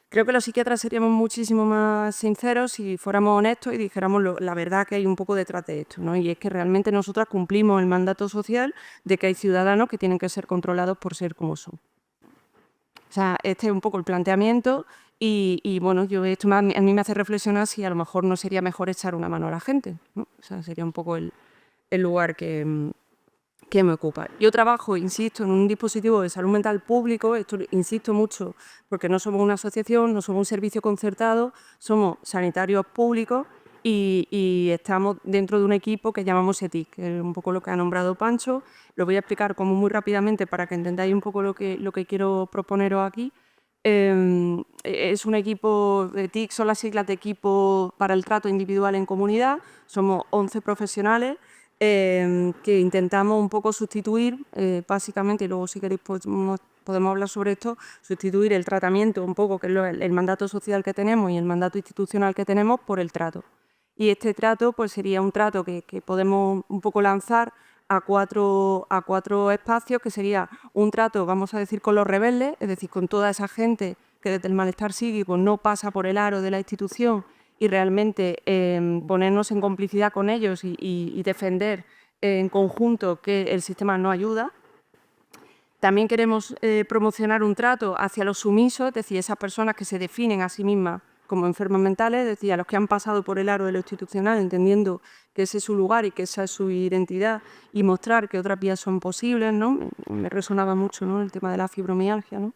Creo que los psiquiatras seríamos muchísimo más sinceros si fuéramos honestos y dijéramos la verdad que hay un poco detrás de esto, ¿no? Y es que realmente nosotras cumplimos el mandato social de que hay ciudadanos que tienen que ser controlados por ser como son. O sea, este es un poco el planteamiento y bueno, esto a mí me hace reflexionar si a lo mejor no sería mejor echar una mano a la gente, ¿no? O sea, sería un poco el lugar que me ocupa. Yo trabajo, insisto, en un dispositivo de salud mental público, esto insisto mucho, porque no somos una asociación, no somos un servicio concertado, somos sanitarios públicos y estamos dentro de un equipo que llamamos ETIC, que es un poco lo que ha nombrado Pancho. Lo voy a explicar como muy rápidamente para que entendáis un poco lo que quiero proponeros aquí. Es un equipo, ETIC son las siglas de Equipo para el Trato Individual en Comunidad, somos 11 profesionales que intentamos un poco sustituir, básicamente, y luego si queréis podemos hablar sobre esto, sustituir el tratamiento un poco, que es el mandato social que tenemos y el mandato institucional que tenemos, por el trato. Y este trato pues sería un trato que podemos un poco lanzar a cuatro espacios, que sería un trato, vamos a decir, con los rebeldes, es decir, con toda esa gente que desde el malestar psíquico no pasa por el aro de la institución y realmente ponernos en complicidad con ellos y defender en conjunto que el sistema no ayuda. También queremos promocionar un trato hacia los sumisos, es decir, esas personas que se definen a sí mismas como enfermos mentales, es decir, a los que han pasado por el aro de lo institucional, entendiendo que ese es su lugar y que esa es su identidad, y mostrar que otras vías son posibles, ¿no? Me resonaba mucho, ¿no?, el tema de la fibromialgia, ¿no?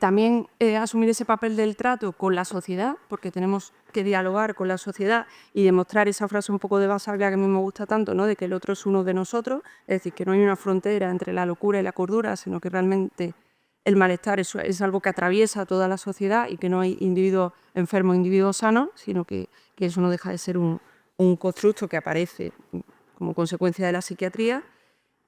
También asumir ese papel del trato con la sociedad, porque tenemos que dialogar con la sociedad y demostrar esa frase un poco de Basaglia que a mí me gusta tanto, ¿no?, de que el otro es uno de nosotros, es decir, que no hay una frontera entre la locura y la cordura, sino que realmente el malestar es algo que atraviesa toda la sociedad y que no hay individuos enfermos, individuos sanos, sino que eso no deja de ser un constructo que aparece como consecuencia de la psiquiatría.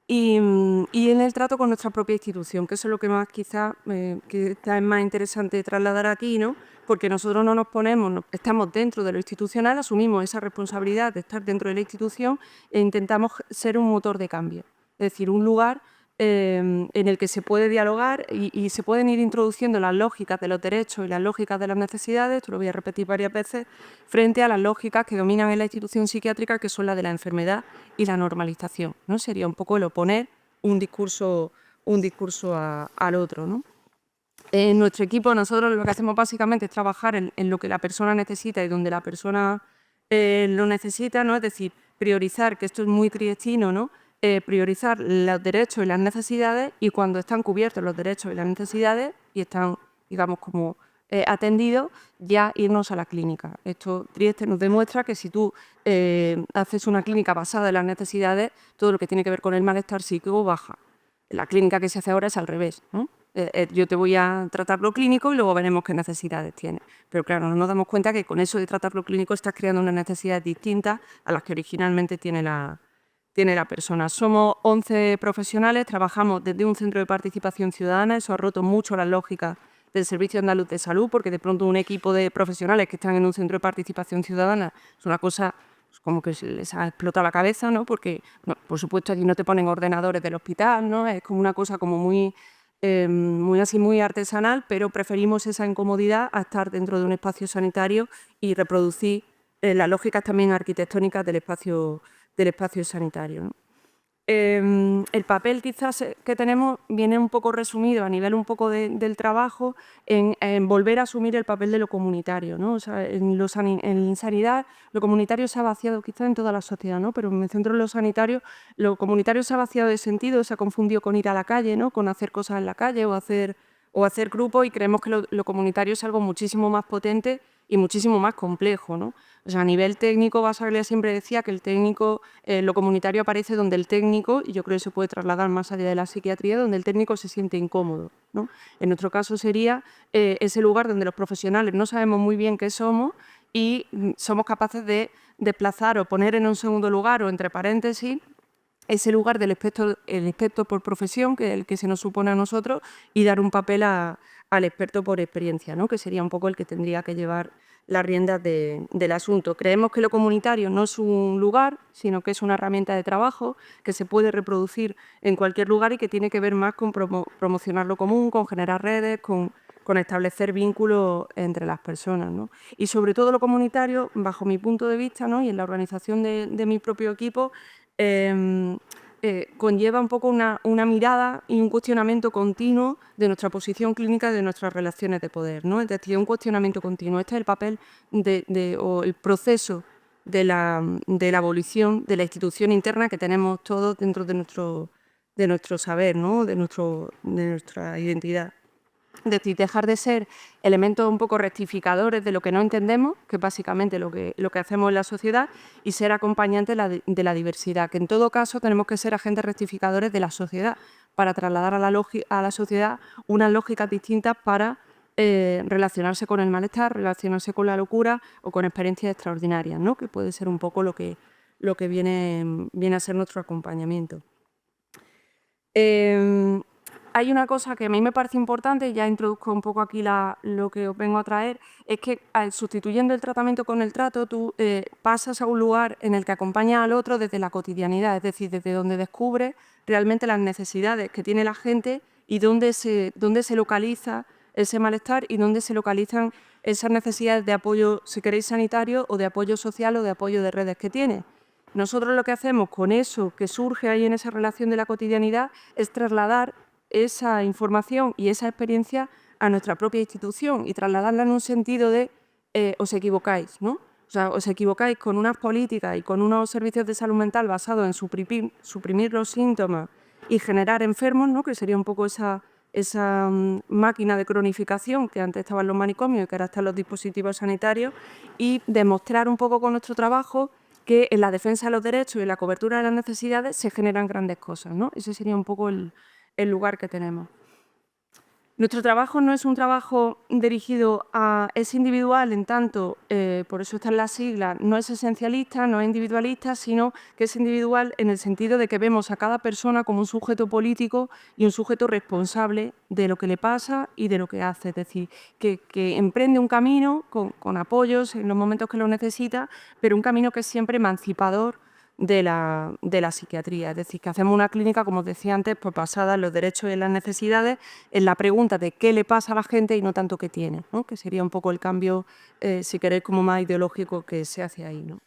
Y en el trato con nuestra propia institución, que eso es lo que más quizás es más interesante trasladar aquí, ¿no? Porque nosotros no nos ponemos, estamos dentro de lo institucional, asumimos esa responsabilidad de estar dentro de la institución e intentamos ser un motor de cambio, es decir, un lugar en el que se puede dialogar y se pueden ir introduciendo las lógicas de los derechos y las lógicas de las necesidades, esto lo voy a repetir varias veces, frente a las lógicas que dominan en la institución psiquiátrica, que son las de la enfermedad y la normalización, ¿no? Sería un poco el oponer un discurso al otro, ¿no? En nuestro equipo nosotros lo que hacemos básicamente es trabajar en lo que la persona necesita y donde la persona lo necesita, ¿no? Es decir, priorizar, que esto es muy triestino, ¿no?, priorizar los derechos y las necesidades, y cuando están cubiertos los derechos y las necesidades y están, digamos, como atendidos, ya irnos a la clínica. Esto Trieste nos demuestra que si tú haces una clínica basada en las necesidades, todo lo que tiene que ver con el malestar psíquico baja. La clínica que se hace ahora es al revés, ¿no? Yo te voy a tratar lo clínico y luego veremos qué necesidades tienes. Pero claro, no nos damos cuenta que con eso de tratar lo clínico estás creando unas necesidades distintas a las que originalmente tiene la persona. Somos 11 profesionales, trabajamos desde un centro de participación ciudadana, eso ha roto mucho las lógicas del Servicio Andaluz de Salud, porque de pronto un equipo de profesionales que están en un centro de participación ciudadana es una cosa como que se les ha explotado la cabeza, ¿no? Porque, no, por supuesto, allí no te ponen ordenadores del hospital, ¿no? Es como una cosa como muy artesanal, pero preferimos esa incomodidad a estar dentro de un espacio sanitario y reproducir las lógicas también arquitectónicas del espacio sanitario, ¿no? El papel quizás que tenemos viene un poco resumido a nivel un poco del trabajo en volver a asumir el papel de lo comunitario, ¿no? O sea, en sanidad lo comunitario se ha vaciado quizás en toda la sociedad, ¿no? Pero me centro en lo sanitario. Lo comunitario se ha vaciado de sentido, se ha confundido con ir a la calle, ¿no?, con hacer cosas en la calle o hacer grupos, y creemos que lo comunitario es algo muchísimo más potente y muchísimo más complejo, ¿no? O sea, a nivel técnico, Basaglia siempre decía que el técnico, lo comunitario aparece donde el técnico, y yo creo que se puede trasladar más allá de la psiquiatría, donde el técnico se siente incómodo, ¿no? En nuestro caso sería ese lugar donde los profesionales no sabemos muy bien qué somos y somos capaces de desplazar o poner en un segundo lugar o entre paréntesis ese lugar del el experto por profesión, que es el que se nos supone a nosotros, y dar un papel al experto por experiencia, ¿no? Que sería un poco el que tendría que llevar las riendas del asunto. Creemos que lo comunitario no es un lugar, sino que es una herramienta de trabajo que se puede reproducir en cualquier lugar y que tiene que ver más con promocionar lo común, con generar redes, con establecer vínculos entre las personas, ¿no? Y sobre todo lo comunitario, bajo mi punto de vista, ¿no? Y en la organización de mi propio equipo, conlleva un poco una mirada y un cuestionamiento continuo de nuestra posición clínica y de nuestras relaciones de poder, ¿no? Es decir, un cuestionamiento continuo. Este es el papel o el proceso de la abolición de la institución interna que tenemos todos dentro de nuestro saber, ¿no? de nuestra identidad. Es decir, dejar de ser elementos un poco rectificadores de lo que no entendemos, que es básicamente lo que hacemos en la sociedad, y ser acompañantes de la diversidad, que en todo caso tenemos que ser agentes rectificadores de la sociedad para trasladar a la sociedad unas lógicas distintas para relacionarse con el malestar, relacionarse con la locura o con experiencias extraordinarias, ¿no? Que puede ser un poco lo que viene a ser nuestro acompañamiento. Hay una cosa que a mí me parece importante, ya introduzco un poco aquí lo que os vengo a traer, es que sustituyendo el tratamiento con el trato, tú pasas a un lugar en el que acompañas al otro desde la cotidianidad, es decir, desde donde descubres realmente las necesidades que tiene la gente y dónde se localiza ese malestar y dónde se localizan esas necesidades de apoyo, si queréis, sanitario o de apoyo social o de apoyo de redes que tiene. Nosotros lo que hacemos con eso que surge ahí en esa relación de la cotidianidad es trasladar esa información y esa experiencia a nuestra propia institución y trasladarla en un sentido de os equivocáis, ¿no? O sea, os equivocáis con unas políticas y con unos servicios de salud mental basados en suprimir los síntomas y generar enfermos, ¿no? Que sería un poco esa máquina de cronificación que antes estaba en los manicomios y que ahora está en los dispositivos sanitarios, y demostrar un poco con nuestro trabajo que en la defensa de los derechos y en la cobertura de las necesidades se generan grandes cosas, ¿no? Ese sería un poco el lugar que tenemos. Nuestro trabajo no es un trabajo dirigido es individual, en tanto, por eso está en la sigla, no es esencialista, no es individualista, sino que es individual en el sentido de que vemos a cada persona como un sujeto político y un sujeto responsable de lo que le pasa y de lo que hace. Es decir, que emprende un camino con apoyos en los momentos que lo necesita, pero un camino que es siempre emancipador de la psiquiatría. Es decir, que hacemos una clínica, como os decía antes, pues basada en los derechos y en las necesidades, en la pregunta de qué le pasa a la gente y no tanto qué tiene, ¿no? Que sería un poco el cambio, si queréis, como más ideológico que se hace ahí, ¿no?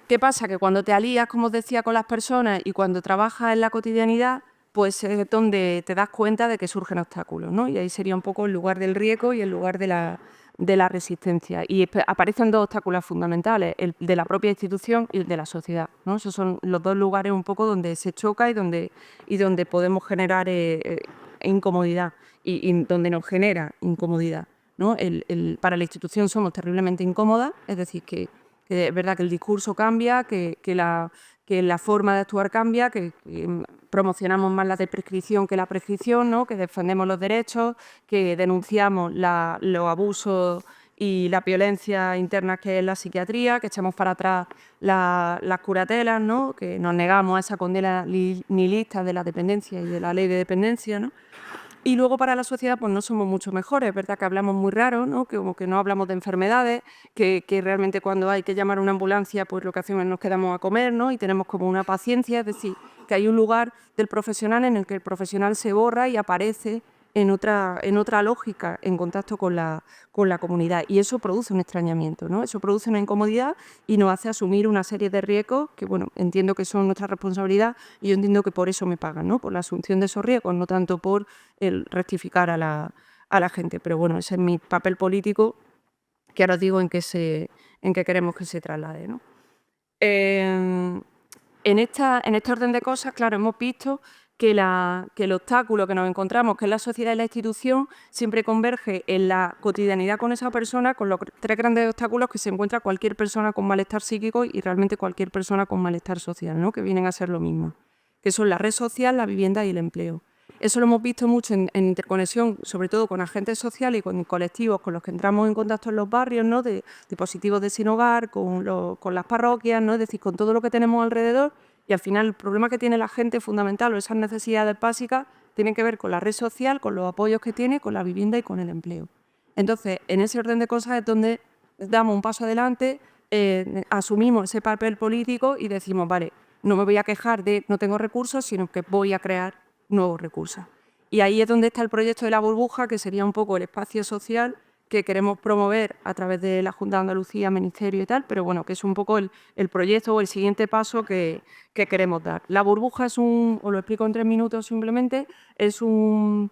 ¿Qué pasa? Que cuando te alías, como os decía, con las personas y cuando trabajas en la cotidianidad, pues es donde te das cuenta de que surgen obstáculos, ¿no? Y ahí sería un poco el lugar del riesgo y el lugar de la resistencia. Y aparecen dos obstáculos fundamentales, el de la propia institución y el de la sociedad, ¿no? Esos son los dos lugares un poco donde se choca y donde podemos generar incomodidad y donde nos genera incomodidad, ¿no? Para la institución somos terriblemente incómodas, es decir, que es verdad que el discurso cambia, que la forma de actuar cambia, que promocionamos más la desprescripción que la prescripción, ¿no? Que defendemos los derechos, que denunciamos los abusos y la violencia interna que es la psiquiatría, que echamos para atrás las curatelas, ¿no? Que nos negamos a esa condena nihilista de la dependencia y de la ley de dependencia, ¿no? Y luego para la sociedad pues no somos mucho mejores, es verdad que hablamos muy raro, ¿no? Que como que no hablamos de enfermedades, que realmente cuando hay que llamar a una ambulancia pues lo que hacemos es nos quedamos a comer, ¿no? Y tenemos como una paciencia, es decir, que hay un lugar del profesional en el que el profesional se borra y aparece en otra lógica, en contacto con la comunidad, y eso produce un extrañamiento, ¿no? Eso produce una incomodidad y nos hace asumir una serie de riesgos que, bueno, entiendo que son nuestra responsabilidad y yo entiendo que por eso me pagan, ¿no? Por la asunción de esos riesgos, no tanto por el rectificar a la gente, pero bueno, ese es mi papel político, que ahora os digo en qué queremos que se traslade, ¿no? En este orden de cosas, claro, hemos visto que el obstáculo que nos encontramos, que es la sociedad y la institución, siempre converge en la cotidianidad con esa persona, con los 3 grandes obstáculos que se encuentra cualquier persona con malestar psíquico y realmente cualquier persona con malestar social, ¿no? Que vienen a ser lo mismo, que son la red social, la vivienda y el empleo. Eso lo hemos visto mucho en interconexión, sobre todo con agentes sociales y con colectivos con los que entramos en contacto en los barrios, ¿no? de positivos de sin hogar, con las parroquias, ¿no? Es decir, con todo lo que tenemos alrededor. Y al final el problema que tiene la gente fundamental o esas necesidades básicas tienen que ver con la red social, con los apoyos que tiene, con la vivienda y con el empleo. Entonces, en ese orden de cosas es donde damos un paso adelante, asumimos ese papel político y decimos, vale, no me voy a quejar de no tengo recursos, sino que voy a crear nuevos recursos. Y ahí es donde está el proyecto de la burbuja, que sería un poco el espacio social que queremos promover a través de la Junta de Andalucía, Ministerio y tal, pero bueno, que es un poco el proyecto o el siguiente paso que queremos dar. La burbuja es os lo explico en 3 minutos simplemente, es un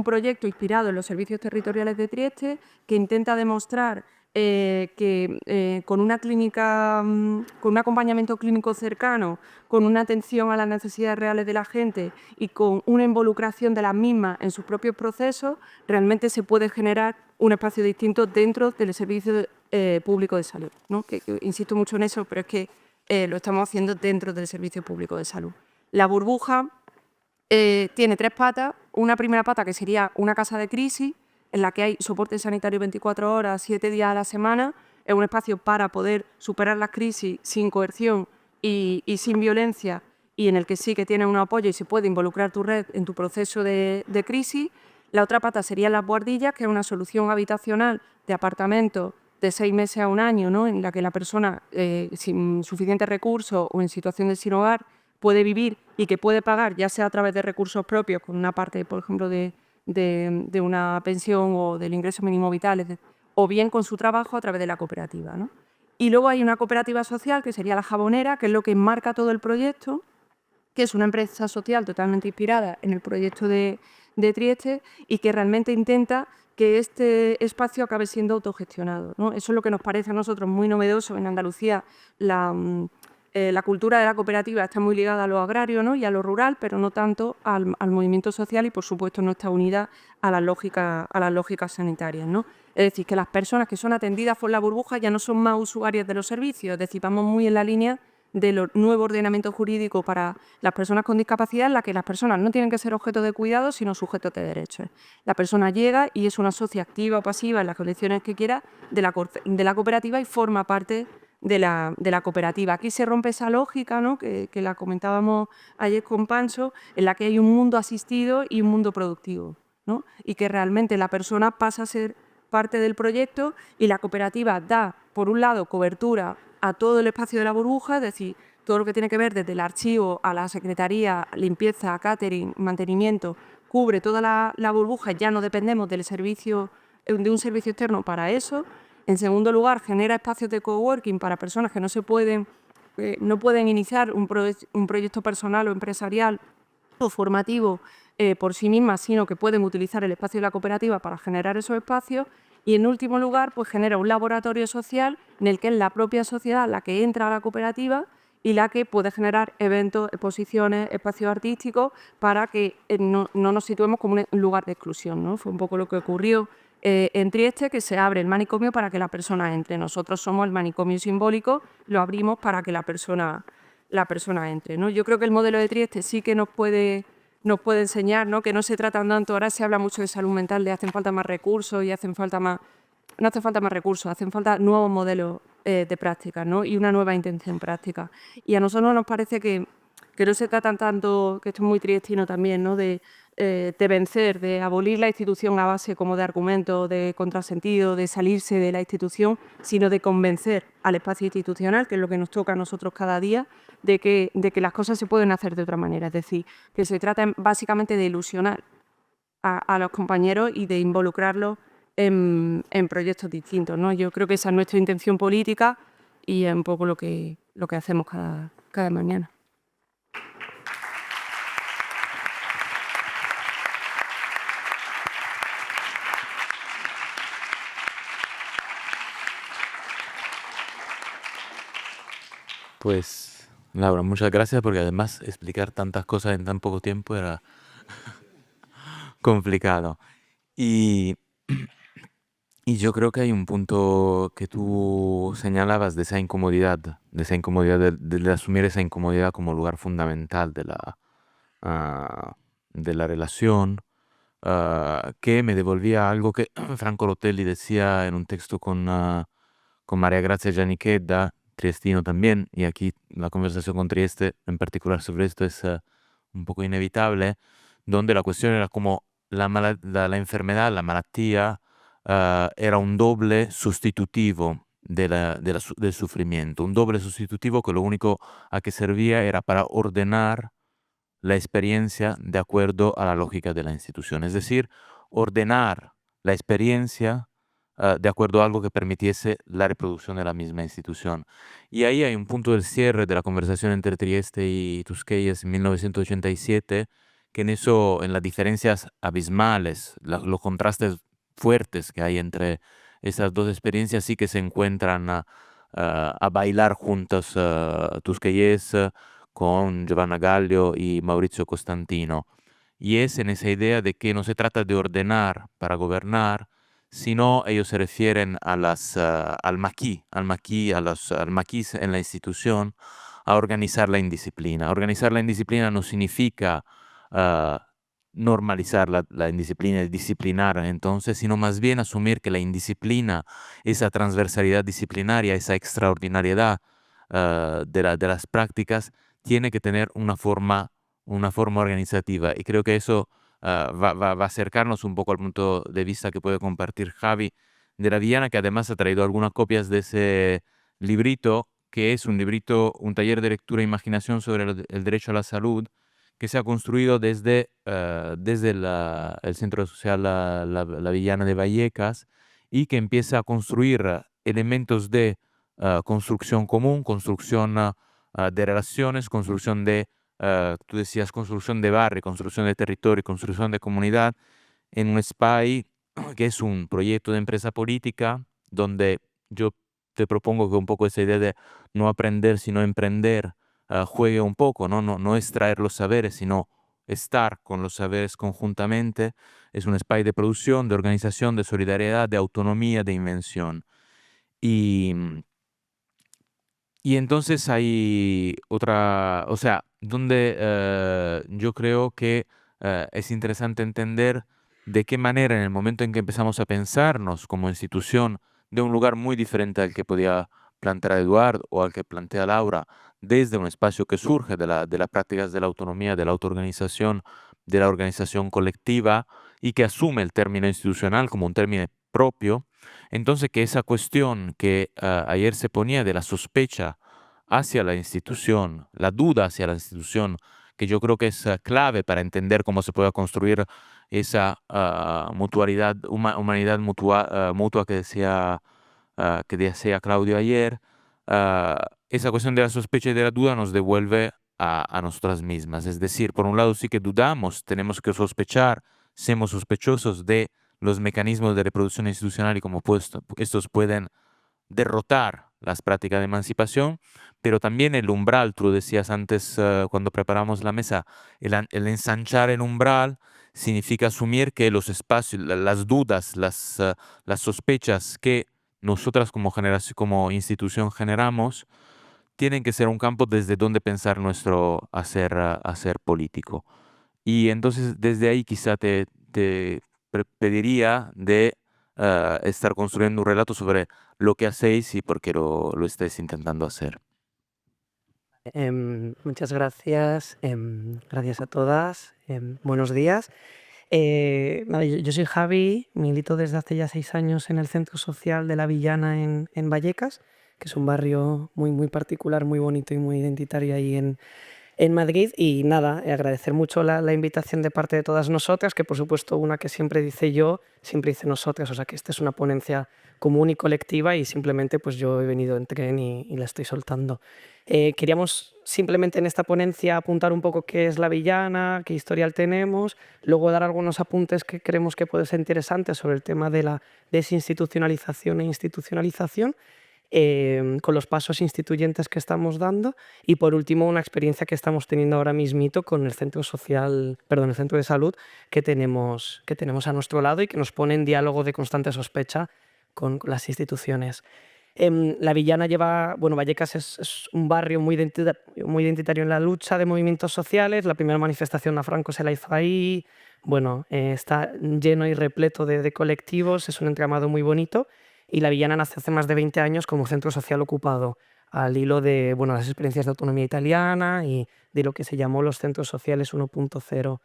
proyecto inspirado en los servicios territoriales de Trieste que intenta demostrar que con una clínica, con un acompañamiento clínico cercano, con una atención a las necesidades reales de la gente y con una involucración de las mismas en sus propios procesos, realmente se puede generar un espacio distinto dentro del servicio público de salud, ¿no? Que insisto mucho en eso, pero es que lo estamos haciendo dentro del servicio público de salud. La burbuja tiene 3 patas. Una primera pata que sería una casa de crisis, en la que hay soporte sanitario 24 horas, 7 días a la semana. Es un espacio para poder superar las crisis sin coerción y sin violencia, y en el que sí que tienes un apoyo y se puede involucrar tu red en tu proceso de crisis. La otra pata serían las buhardillas, que es una solución habitacional de apartamento de 6 meses a 1 año, ¿no? En la que la persona sin suficientes recursos o en situación de sin hogar puede vivir y que puede pagar, ya sea a través de recursos propios, con una parte, por ejemplo, de una pensión o del ingreso mínimo vital, o bien con su trabajo a través de la cooperativa, ¿no? Y luego hay una cooperativa social, que sería La Jabonera, que es lo que enmarca todo el proyecto, que es una empresa social totalmente inspirada en el proyecto de Trieste y que realmente intenta que este espacio acabe siendo autogestionado, ¿no? Eso es lo que nos parece a nosotros muy novedoso en Andalucía. La cultura de la cooperativa está muy ligada a lo agrario, ¿no? Y a lo rural, pero no tanto al movimiento social y, por supuesto, no está unida a las lógicas sanitarias, ¿no? Es decir, que las personas que son atendidas por la burbuja ya no son más usuarias de los servicios, es decir, vamos muy en la línea del nuevo ordenamiento jurídico para las personas con discapacidad, en la que las personas no tienen que ser objeto de cuidado, sino sujetos de derechos. La persona llega y es una socia activa o pasiva en las condiciones que quiera de la cooperativa y forma parte de la cooperativa. Aquí se rompe esa lógica, ¿no? que la comentábamos ayer con Pancho, en la que hay un mundo asistido y un mundo productivo, ¿no? Y que realmente la persona pasa a ser parte del proyecto y la cooperativa da, por un lado, cobertura a todo el espacio de la burbuja, es decir, todo lo que tiene que ver desde el archivo a la secretaría, limpieza, catering, mantenimiento, cubre toda la burbuja, ya no dependemos de un servicio externo para eso. En segundo lugar, genera espacios de coworking para personas que no pueden iniciar un proyecto personal o empresarial o formativo por sí mismas, sino que pueden utilizar el espacio de la cooperativa para generar esos espacios. Y en último lugar, pues genera un laboratorio social en el que es la propia sociedad la que entra a la cooperativa y la que puede generar eventos, exposiciones, espacios artísticos para que no nos situemos como un lugar de exclusión, ¿no? Fue un poco lo que ocurrió en Trieste, que se abre el manicomio para que la persona entre. Nosotros somos el manicomio simbólico, lo abrimos para que la persona entre, ¿no? Yo creo que el modelo de Trieste sí que nos puede enseñar, ¿no? Que no se trata tanto, ahora se habla mucho de salud mental, de hacen falta más recursos y no hace falta más recursos, hacen falta nuevos modelos de práctica, ¿no? Y una nueva intención práctica. Y a nosotros nos parece que no se trata tanto, que esto es muy triestino también, ¿no? De vencer, de abolir la institución a base como de argumentos, de contrasentido, de salirse de la institución, sino de convencer al espacio institucional, que es lo que nos toca a nosotros cada día, de que las cosas se pueden hacer de otra manera. Es decir, que se trata básicamente de ilusionar a los compañeros y de involucrarlos en proyectos distintos, ¿no? Yo creo que esa es nuestra intención política y es un poco lo que hacemos cada mañana. Pues Laura, muchas gracias porque además explicar tantas cosas en tan poco tiempo era complicado. Y, y yo creo que hay un punto que tú señalabas de esa incomodidad de asumir esa incomodidad como lugar fundamental ah, de la relación, que me devolvía algo que Franco Rotelli decía en un texto con María Grazia Giannichedda, triestino también, y aquí la conversación con Trieste en particular sobre esto es un poco inevitable, donde la cuestión era como la enfermedad, la malattia, era un doble sustitutivo del sufrimiento, un doble sustitutivo que lo único a que servía era para ordenar la experiencia de acuerdo a la lógica de la institución, es decir, ordenar la experiencia de acuerdo a algo que permitiese la reproducción de la misma institución. Y ahí hay un punto del cierre de la conversación entre Trieste y Tusquelles en 1987, que en eso, en las diferencias abismales, los contrastes fuertes que hay entre esas dos experiencias, sí que se encuentran a bailar juntos Tusquelles con Giovanna Gallio y Maurizio Costantino. Y es en esa idea de que no se trata de ordenar para gobernar, sino ellos se refieren al maquis en la institución, a organizar la indisciplina. Organizar la indisciplina no significa ah, normalizar la indisciplina y disciplinar entonces, sino más bien asumir que la indisciplina, esa transversalidad disciplinaria, esa extraordinariedad de las prácticas, tiene que tener una forma organizativa. Y creo que eso va a acercarnos un poco al punto de vista que puede compartir Javi de la Viana, que además ha traído algunas copias de ese librito, que es un librito, un taller de lectura e imaginación sobre el derecho a la salud, que se ha construido desde el Centro Social la Villana de Vallecas y que empieza a construir elementos de construcción común, construcción de relaciones, construcción de tú decías construcción de barrio, construcción de territorio, construcción de comunidad, en un SPY, que es un proyecto de empresa política, donde yo te propongo que un poco esa idea de no aprender, sino emprender, juegue un poco, ¿no? No extraer los saberes, sino estar con los saberes conjuntamente. Es un SPY de producción, de organización, de solidaridad, de autonomía, de invención. Y, y entonces hay otra, o sea, donde yo creo que es interesante entender de qué manera en el momento en que empezamos a pensarnos como institución de un lugar muy diferente al que podía plantear Eduardo o al que plantea Laura, desde un espacio que surge de las prácticas de la autonomía, de la autoorganización, de la organización colectiva y que asume el término institucional como un término propio, entonces que esa cuestión que ayer se ponía de la sospecha hacia la institución, la duda hacia la institución, que yo creo que es clave para entender cómo se puede construir esa mutualidad, humanidad mutua que decía Claudio ayer, esa cuestión de la sospecha y de la duda nos devuelve a nosotras mismas. Es decir, por un lado sí que dudamos, tenemos que sospechar, somos sospechosos de los mecanismos de reproducción institucional y cómo estos pueden derrotar las prácticas de emancipación, pero también el umbral, tú lo decías antes cuando preparamos la mesa, el ensanchar el umbral significa asumir que los espacios, las dudas, las sospechas que nosotras como generación, como institución generamos, tienen que ser un campo desde donde pensar nuestro hacer político. Y entonces desde ahí quizá te pediría de estar construyendo un relato sobre lo que hacéis y por qué lo estáis intentando hacer. Muchas gracias, gracias a todas, buenos días. Nada, yo soy Javi, milito desde hace ya 6 años en el Centro Social de la Villana en Vallecas, que es un barrio muy, muy particular, muy bonito y muy identitario ahí en Madrid. Y nada, agradecer mucho la invitación de parte de todas nosotras, que por supuesto una que siempre dice yo, siempre dice nosotras, o sea que esta es una ponencia común y colectiva y simplemente pues yo he venido en tren y la estoy soltando. Queríamos simplemente en esta ponencia apuntar un poco qué es la Villana, qué historial tenemos, luego dar algunos apuntes que creemos que pueden ser interesantes sobre el tema de la desinstitucionalización e institucionalización con los pasos instituyentes que estamos dando y por último una experiencia que estamos teniendo ahora mismito con el centro el centro de salud que tenemos a nuestro lado y que nos pone en diálogo de constante sospecha con las instituciones. La Villana Vallecas es un barrio muy identitario en la lucha de movimientos sociales. La primera manifestación a Franco se la hizo ahí. Está lleno y repleto de colectivos, es un entramado muy bonito. Y la Villana nace hace más de 20 años como centro social ocupado, al hilo de las experiencias de autonomía italiana y de lo que se llamó los centros sociales 1.0.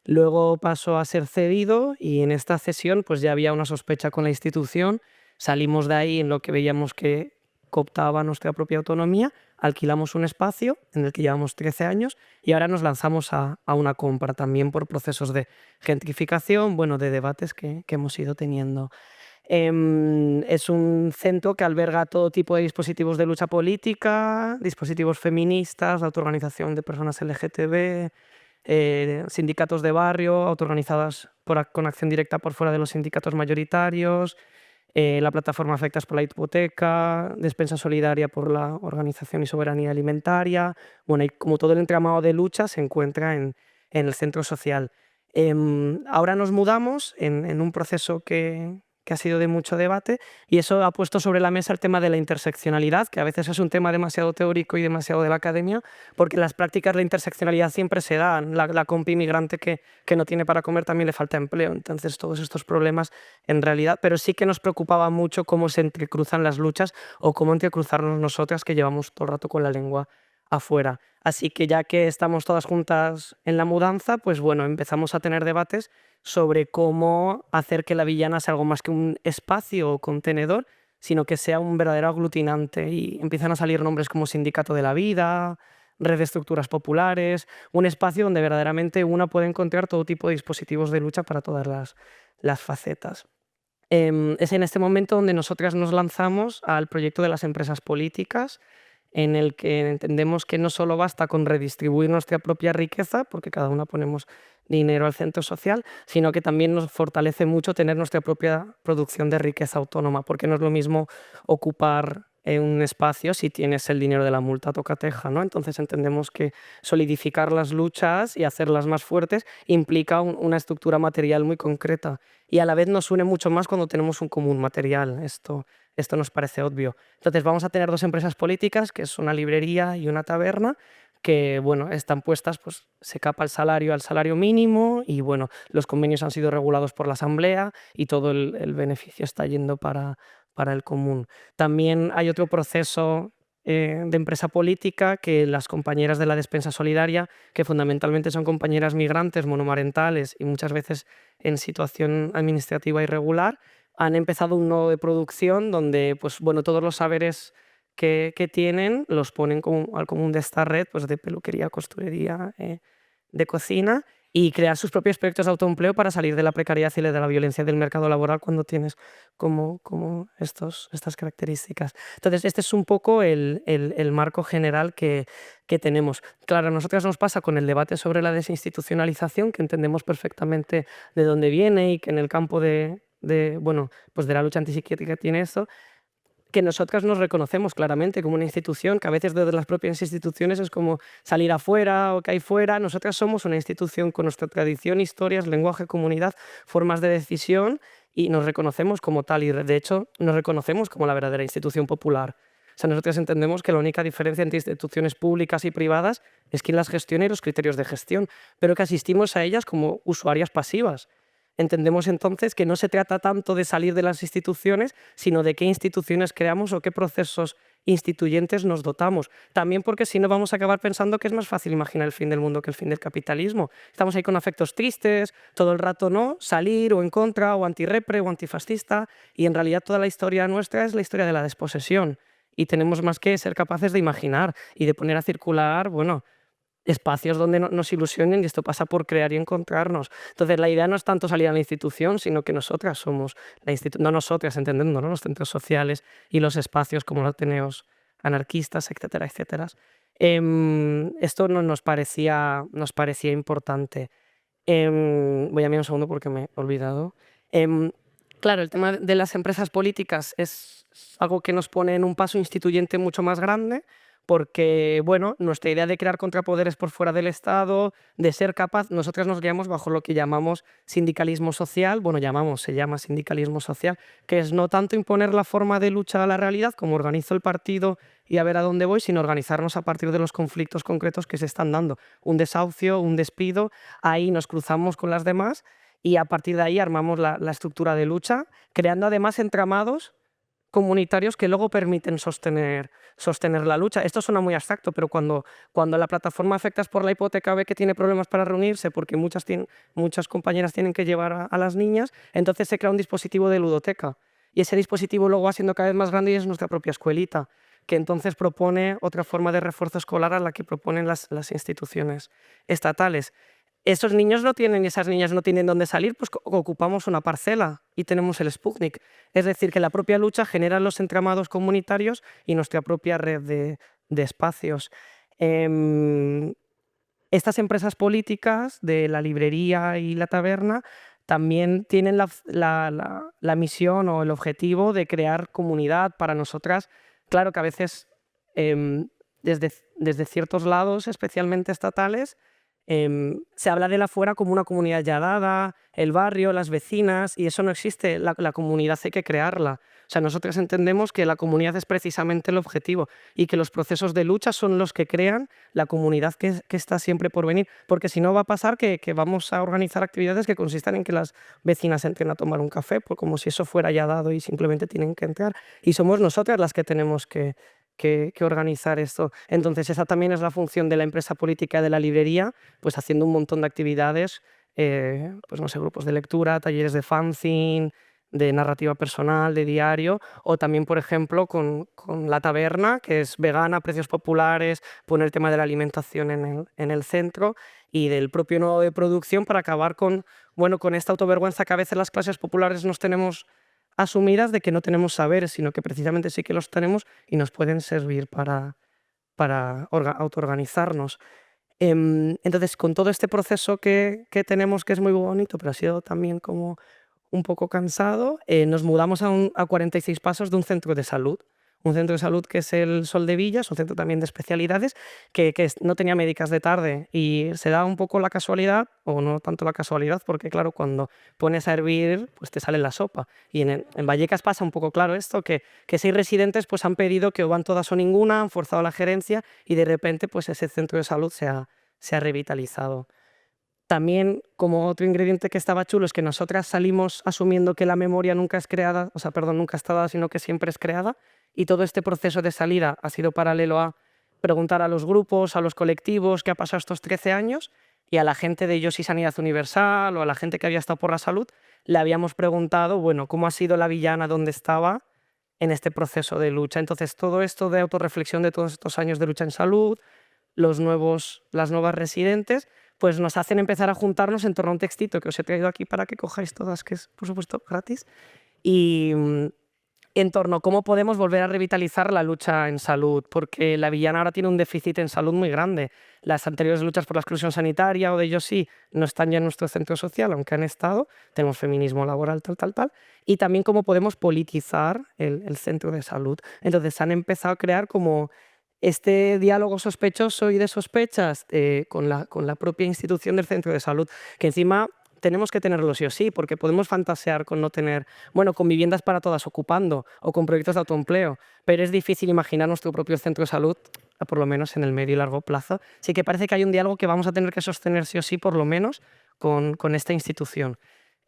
Luego pasó a ser cedido y en esta cesión pues ya había una sospecha con la institución. Salimos de ahí en lo que veíamos que cooptaba nuestra propia autonomía, alquilamos un espacio en el que llevamos 13 años y ahora nos lanzamos a una compra también por procesos de gentrificación, de debates que hemos ido teniendo. Es un centro que alberga todo tipo de dispositivos de lucha política, dispositivos feministas, autoorganización de personas LGTB, sindicatos de barrio, autoorganizadas con acción directa por fuera de los sindicatos mayoritarios, la plataforma Afectas por la Hipoteca, Despensa Solidaria por la Organización y Soberanía Alimentaria. Y como todo el entramado de lucha se encuentra en el centro social. Ahora nos mudamos en un proceso que ha sido de mucho debate y eso ha puesto sobre la mesa el tema de la interseccionalidad, que a veces es un tema demasiado teórico y demasiado de la academia, porque en las prácticas la interseccionalidad siempre se da. La compi inmigrante que no tiene para comer también le falta empleo. Entonces todos estos problemas en realidad, pero sí que nos preocupaba mucho cómo se entrecruzan las luchas o cómo entrecruzarnos nosotras que llevamos todo el rato con la lengua afuera. Así que ya que estamos todas juntas en la mudanza, pues empezamos a tener debates sobre cómo hacer que la Villana sea algo más que un espacio o contenedor, sino que sea un verdadero aglutinante. Y empiezan a salir nombres como Sindicato de la Vida, Red de Estructuras Populares, un espacio donde verdaderamente una puede encontrar todo tipo de dispositivos de lucha para todas las facetas. Es en este momento donde nosotras nos lanzamos al proyecto de las empresas políticas, en el que entendemos que no solo basta con redistribuir nuestra propia riqueza, porque cada una ponemos dinero al centro social, sino que también nos fortalece mucho tener nuestra propia producción de riqueza autónoma, porque no es lo mismo ocupar un espacio si tienes el dinero de la multa tocateja, ¿no? Entonces entendemos que solidificar las luchas y hacerlas más fuertes implica una estructura material muy concreta y a la vez nos une mucho más cuando tenemos un común material. Esto nos parece obvio. Entonces vamos a tener dos empresas políticas, que es una librería y una taberna, que están puestas, pues se capa el salario al salario mínimo y los convenios han sido regulados por la Asamblea y todo el beneficio está yendo para el común. También hay otro proceso de empresa política que las compañeras de la Despensa Solidaria, que fundamentalmente son compañeras migrantes monomarentales y muchas veces en situación administrativa irregular, han empezado un nodo de producción donde todos los saberes que tienen los ponen al común de esta red de peluquería, costurería, de cocina y crear sus propios proyectos de autoempleo para salir de la precariedad y de la violencia del mercado laboral cuando tienes como estas características. Entonces, este es un poco el marco general que tenemos. Claro, a nosotras nos pasa con el debate sobre la desinstitucionalización, que entendemos perfectamente de dónde viene y que en el campo de la lucha antipsiquiátrica tiene eso, que nosotras nos reconocemos claramente como una institución, que a veces desde las propias instituciones es como salir afuera o que hay fuera. Nosotras somos una institución con nuestra tradición, historias, lenguaje, comunidad, formas de decisión y nos reconocemos como tal y de hecho nos reconocemos como la verdadera institución popular. O sea, nosotros entendemos que la única diferencia entre instituciones públicas y privadas es quién las gestiona y los criterios de gestión, pero que asistimos a ellas como usuarias pasivas. Entendemos entonces que no se trata tanto de salir de las instituciones, sino de qué instituciones creamos o qué procesos instituyentes nos dotamos. También porque si no vamos a acabar pensando que es más fácil imaginar el fin del mundo que el fin del capitalismo. Estamos ahí con afectos tristes, todo el rato no, salir o en contra o antirrepre o antifascista y en realidad toda la historia nuestra es la historia de la desposesión y tenemos más que ser capaces de imaginar y de poner a circular, espacios donde nos ilusionen y esto pasa por crear y encontrarnos. Entonces la idea no es tanto salir a la institución, sino que nosotras somos la institución, no nosotras, entendiendo, ¿no? Los centros sociales y los espacios como los ateneos anarquistas, etcétera, etcétera. Esto nos parecía importante. Voy a mirar un segundo porque me he olvidado. Claro, el tema de las empresas políticas es algo que nos pone en un paso instituyente mucho más grande, porque, bueno, nuestra idea de crear contrapoderes por fuera del Estado, de ser capaz, nosotros nos guiamos bajo lo que llamamos sindicalismo social, bueno, se llama sindicalismo social, que es no tanto imponer la forma de lucha a la realidad, como organizo el partido y a ver a dónde voy, sino organizarnos a partir de los conflictos concretos que se están dando. Un desahucio, un despido, ahí nos cruzamos con las demás y a partir de ahí armamos la estructura de lucha, creando además entramados comunitarios que luego permiten sostener la lucha. Esto suena muy abstracto, pero cuando la plataforma Afectas por la Hipoteca ve que tiene problemas para reunirse porque muchas compañeras tienen que llevar a las niñas, entonces se crea un dispositivo de ludoteca. Y ese dispositivo luego va siendo cada vez más grande y es nuestra propia escuelita, que entonces propone otra forma de refuerzo escolar a la que proponen las instituciones estatales. Esos niños no tienen y esas niñas no tienen dónde salir, pues ocupamos una parcela y tenemos el Sputnik. Es decir, que la propia lucha genera los entramados comunitarios y nuestra propia red de espacios. Estas empresas políticas de la librería y la taberna también tienen la misión o el objetivo de crear comunidad para nosotras. Claro que a veces desde ciertos lados, especialmente estatales, se habla de la fuera como una comunidad ya dada, el barrio, las vecinas, y eso no existe, la comunidad hay que crearla. O sea, nosotros entendemos que la comunidad es precisamente el objetivo y que los procesos de lucha son los que crean la comunidad que está siempre por venir, porque si no va a pasar que vamos a organizar actividades que consistan en que las vecinas entren a tomar un café, pues como si eso fuera ya dado y simplemente tienen que entrar, y somos nosotras las que tenemos que organizar esto. Entonces esa también es la función de la empresa política de la librería, pues haciendo un montón de actividades, pues no sé, grupos de lectura, talleres de fanzine, de narrativa personal, de diario, o también, por ejemplo, con la taberna, que es vegana, precios populares, poner el tema de la alimentación en el centro y del propio nodo de producción para acabar con esta autovergüenza que a veces las clases populares nos tenemos asumidas de que no tenemos saberes, sino que precisamente sí que los tenemos y nos pueden servir para autoorganizarnos. Entonces, con todo este proceso que tenemos, que es muy bonito, pero ha sido también como un poco cansado, nos mudamos a 46 pasos de un centro de salud. Un centro de salud que es el Sol de Villas, un centro también de especialidades, que no tenía médicas de tarde. Y se da un poco la casualidad, o no tanto la casualidad, porque claro, cuando pones a hervir, pues te sale la sopa. Y en Vallecas pasa un poco claro esto, que 6 residentes pues han pedido que o van todas o ninguna, han forzado la gerencia y de repente pues ese centro de salud se ha revitalizado. También, como otro ingrediente que estaba chulo, es que nosotras salimos asumiendo que la memoria nunca es creada, nunca está dada, sino que siempre es creada, y todo este proceso de salida ha sido paralelo a preguntar a los grupos, a los colectivos qué ha pasado estos 13 años, y a la gente de Yo Sí Sanidad Universal o a la gente que había estado por la salud, le habíamos preguntado, bueno, cómo ha sido la villana, dónde estaba en este proceso de lucha. Entonces, todo esto de autorreflexión de todos estos años de lucha en salud, las nuevas residentes, pues nos hacen empezar a juntarnos en torno a un textito que os he traído aquí para que cojáis todas, que es, por supuesto, gratis, y en torno a cómo podemos volver a revitalizar la lucha en salud, porque la villana ahora tiene un déficit en salud muy grande. Las anteriores luchas por la exclusión sanitaria o de Yo Sí no están ya en nuestro centro social, aunque han estado. Tenemos feminismo laboral, tal. Y también cómo podemos politizar el centro de salud. Entonces han empezado a crear como este diálogo sospechoso y de sospechas con la propia institución del centro de salud, que encima tenemos que tenerlo sí o sí, porque podemos fantasear con no tener, con viviendas para todas ocupando o con proyectos de autoempleo, pero es difícil imaginar nuestro propio centro de salud, por lo menos en el medio y largo plazo. Sí que parece que hay un diálogo que vamos a tener que sostener sí o sí, por lo menos, con esta institución.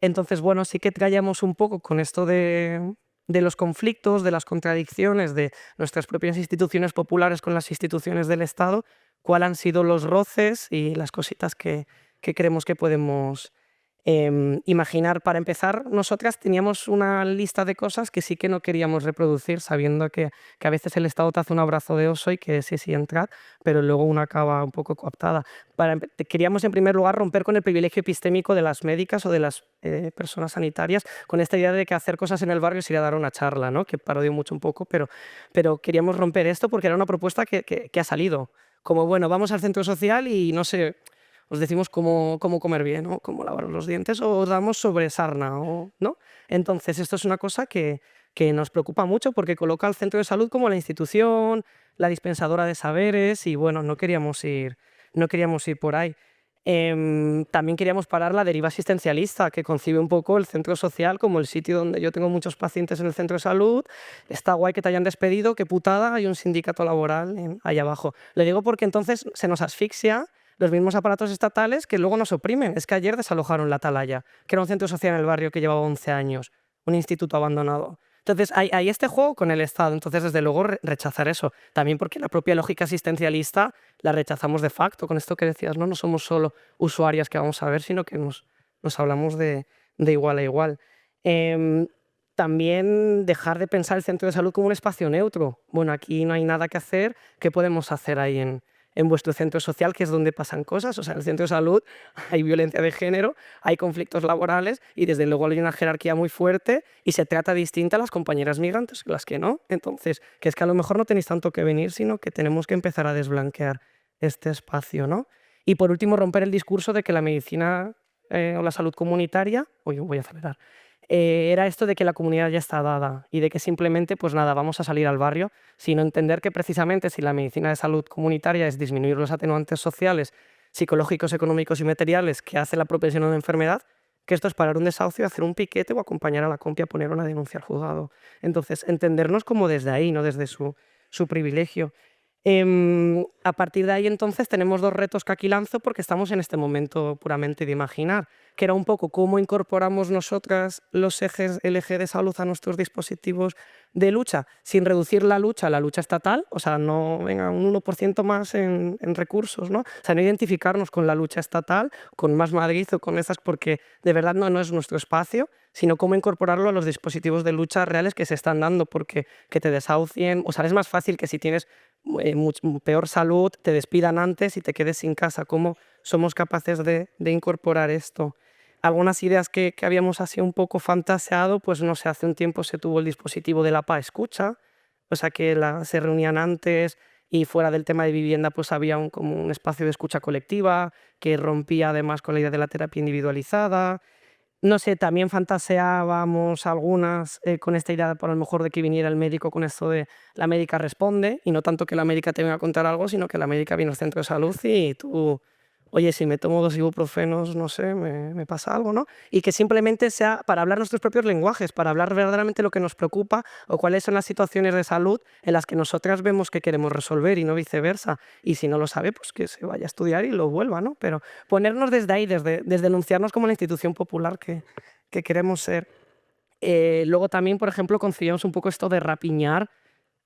Entonces, sí que trayamos un poco con esto de los conflictos, de las contradicciones de nuestras propias instituciones populares con las instituciones del Estado, cuáles han sido los roces y las cositas que creemos que podemos imaginar. Para empezar, nosotras teníamos una lista de cosas que sí que no queríamos reproducir, sabiendo que a veces el Estado te hace un abrazo de oso y que sí, entrad, pero luego una acaba un poco cooptada. Queríamos, en primer lugar, romper con el privilegio epistémico de las médicas o de las personas sanitarias, con esta idea de que hacer cosas en el barrio es ir a dar una charla, ¿no? Que parodió mucho un poco, pero queríamos romper esto porque era una propuesta que ha salido. Como, vamos al centro social y no sé, os decimos cómo comer bien o cómo lavar los dientes o os damos sobre sarna, ¿no? Entonces, esto es una cosa que nos preocupa mucho porque coloca al centro de salud como la institución, la dispensadora de saberes y bueno, no queríamos ir por ahí. También queríamos parar la deriva asistencialista que concibe un poco el centro social como el sitio donde yo tengo muchos pacientes en el centro de salud, está guay que te hayan despedido, qué putada, hay un sindicato laboral ahí abajo. Le digo porque entonces se nos asfixia los mismos aparatos estatales que luego nos oprimen. Es que ayer desalojaron la Atalaya, que era un centro social en el barrio que llevaba 11 años, un instituto abandonado. Entonces, hay este juego con el Estado. Entonces, desde luego, rechazar eso. También porque la propia lógica asistencialista la rechazamos de facto. Con esto que decías, no somos solo usuarias que vamos a ver, sino que nos hablamos de igual a igual. También dejar de pensar el centro de salud como un espacio neutro. Bueno, aquí no hay nada que hacer. ¿Qué podemos hacer ahí en vuestro centro social, que es donde pasan cosas? O sea, en el centro de salud hay violencia de género, hay conflictos laborales y desde luego hay una jerarquía muy fuerte y se trata distinta a las compañeras migrantes que las que no. Entonces, que es que a lo mejor no tenéis tanto que venir, sino que tenemos que empezar a desblanquear este espacio, ¿no? Y por último, romper el discurso de que la medicina o la salud comunitaria, voy a acelerar, era esto de que la comunidad ya está dada y de que simplemente, pues nada, vamos a salir al barrio, sino entender que precisamente si la medicina de salud comunitaria es disminuir los atenuantes sociales, psicológicos, económicos y materiales que hace la propia una enfermedad, que esto es parar un desahucio, hacer un piquete o acompañar a la compi a poner una denuncia al juzgado. Entonces, entendernos como desde ahí, no desde su privilegio. A partir de ahí, entonces, tenemos dos retos que aquí lanzo porque estamos en este momento puramente de imaginar, que era un poco cómo incorporamos nosotras los ejes, el eje de salud a nuestros dispositivos de lucha, sin reducir la lucha a la lucha estatal, o sea, no venga un 1% más en recursos, ¿no? O sea, no identificarnos con la lucha estatal, con Más Madrid o con esas, porque de verdad no es nuestro espacio, sino cómo incorporarlo a los dispositivos de lucha reales que se están dando, porque que te desahucien, o sea, es más fácil que si tienes peor salud, te despidan antes y te quedes sin casa. ¿Cómo somos capaces de incorporar esto? Algunas ideas que habíamos así un poco fantaseado, pues no sé, hace un tiempo se tuvo el dispositivo de la PA Escucha, o sea que se reunían antes y fuera del tema de vivienda pues había como un espacio de escucha colectiva que rompía además con la idea de la terapia individualizada. No sé, también fantaseábamos algunas con esta idea por a lo mejor de que viniera el médico con esto de la médica responde y no tanto que la médica te venga a contar algo, sino que la médica viene al centro de salud y tú, oye, si me tomo 2 ibuprofenos, no sé, me pasa algo, ¿no? Y que simplemente sea para hablar nuestros propios lenguajes, para hablar verdaderamente lo que nos preocupa o cuáles son las situaciones de salud en las que nosotras vemos que queremos resolver y no viceversa. Y si no lo sabe, pues que se vaya a estudiar y lo vuelva, ¿no? Pero ponernos desde ahí, desde enunciarnos como la institución popular que queremos ser. Luego también, por ejemplo, conciliamos un poco esto de rapiñar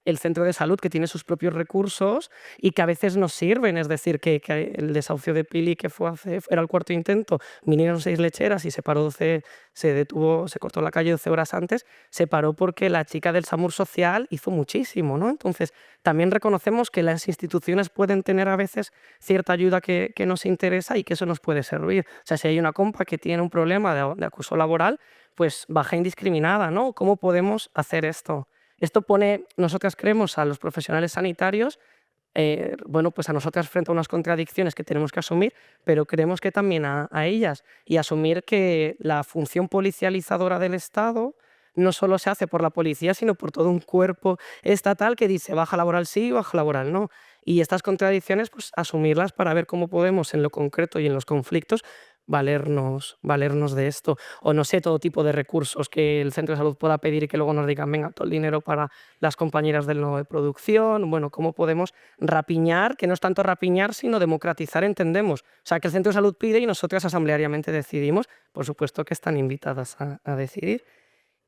el centro de salud, que tiene sus propios recursos y que a veces nos sirven. Es decir, que el desahucio de Pili, que era el 4.º intento, vinieron 6 lecheras y se detuvo, se cortó la calle 12 horas antes, se paró porque la chica del SAMUR social hizo muchísimo, ¿no? Entonces, también reconocemos que las instituciones pueden tener a veces cierta ayuda que nos interesa y que eso nos puede servir. O sea, si hay una compa que tiene un problema de acoso laboral, pues baja indiscriminada, ¿no? ¿Cómo podemos hacer esto? Esto pone, nosotras creemos, a los profesionales sanitarios, bueno, pues a nosotras frente a unas contradicciones que tenemos que asumir, pero creemos que también a ellas, y asumir que la función policializadora del Estado no solo se hace por la policía, sino por todo un cuerpo estatal que dice baja laboral sí, baja laboral no. Y estas contradicciones, pues asumirlas para ver cómo podemos en lo concreto y en los conflictos valernos de esto. O no sé, todo tipo de recursos que el centro de salud pueda pedir y que luego nos digan, venga, todo el dinero para las compañeras del nuevo de producción. Bueno, cómo podemos rapiñar, que no es tanto rapiñar, sino democratizar, entendemos. O sea, que el centro de salud pide y nosotras asambleariamente decidimos, por supuesto que están invitadas a decidir.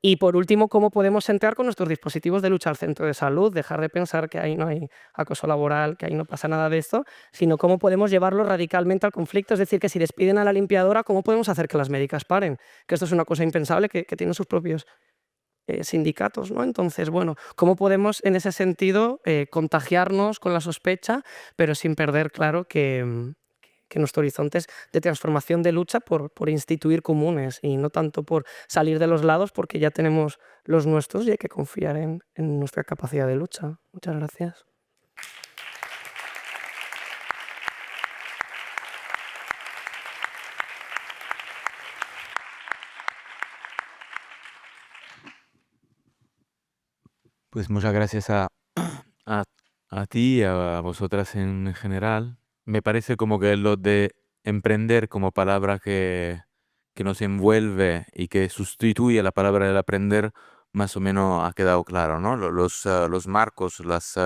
Y por último, cómo podemos entrar con nuestros dispositivos de lucha al centro de salud, dejar de pensar que ahí no hay acoso laboral, que ahí no pasa nada de esto, sino cómo podemos llevarlo radicalmente al conflicto. Es decir, que si despiden a la limpiadora, ¿cómo podemos hacer que las médicas paren? Que esto es una cosa impensable que tienen sus propios sindicatos, ¿no? Entonces, bueno, ¿cómo podemos en ese sentido contagiarnos con la sospecha, pero sin perder claro que nuestro horizonte es de transformación de lucha por instituir comunes y no tanto por salir de los lados porque ya tenemos los nuestros y hay que confiar en nuestra capacidad de lucha? Muchas gracias. Pues muchas gracias a, a ti y a vosotras en general. Me parece como que lo de emprender como palabra que nos envuelve y que sustituye la palabra del aprender, más o menos ha quedado claro, ¿no? Los marcos, las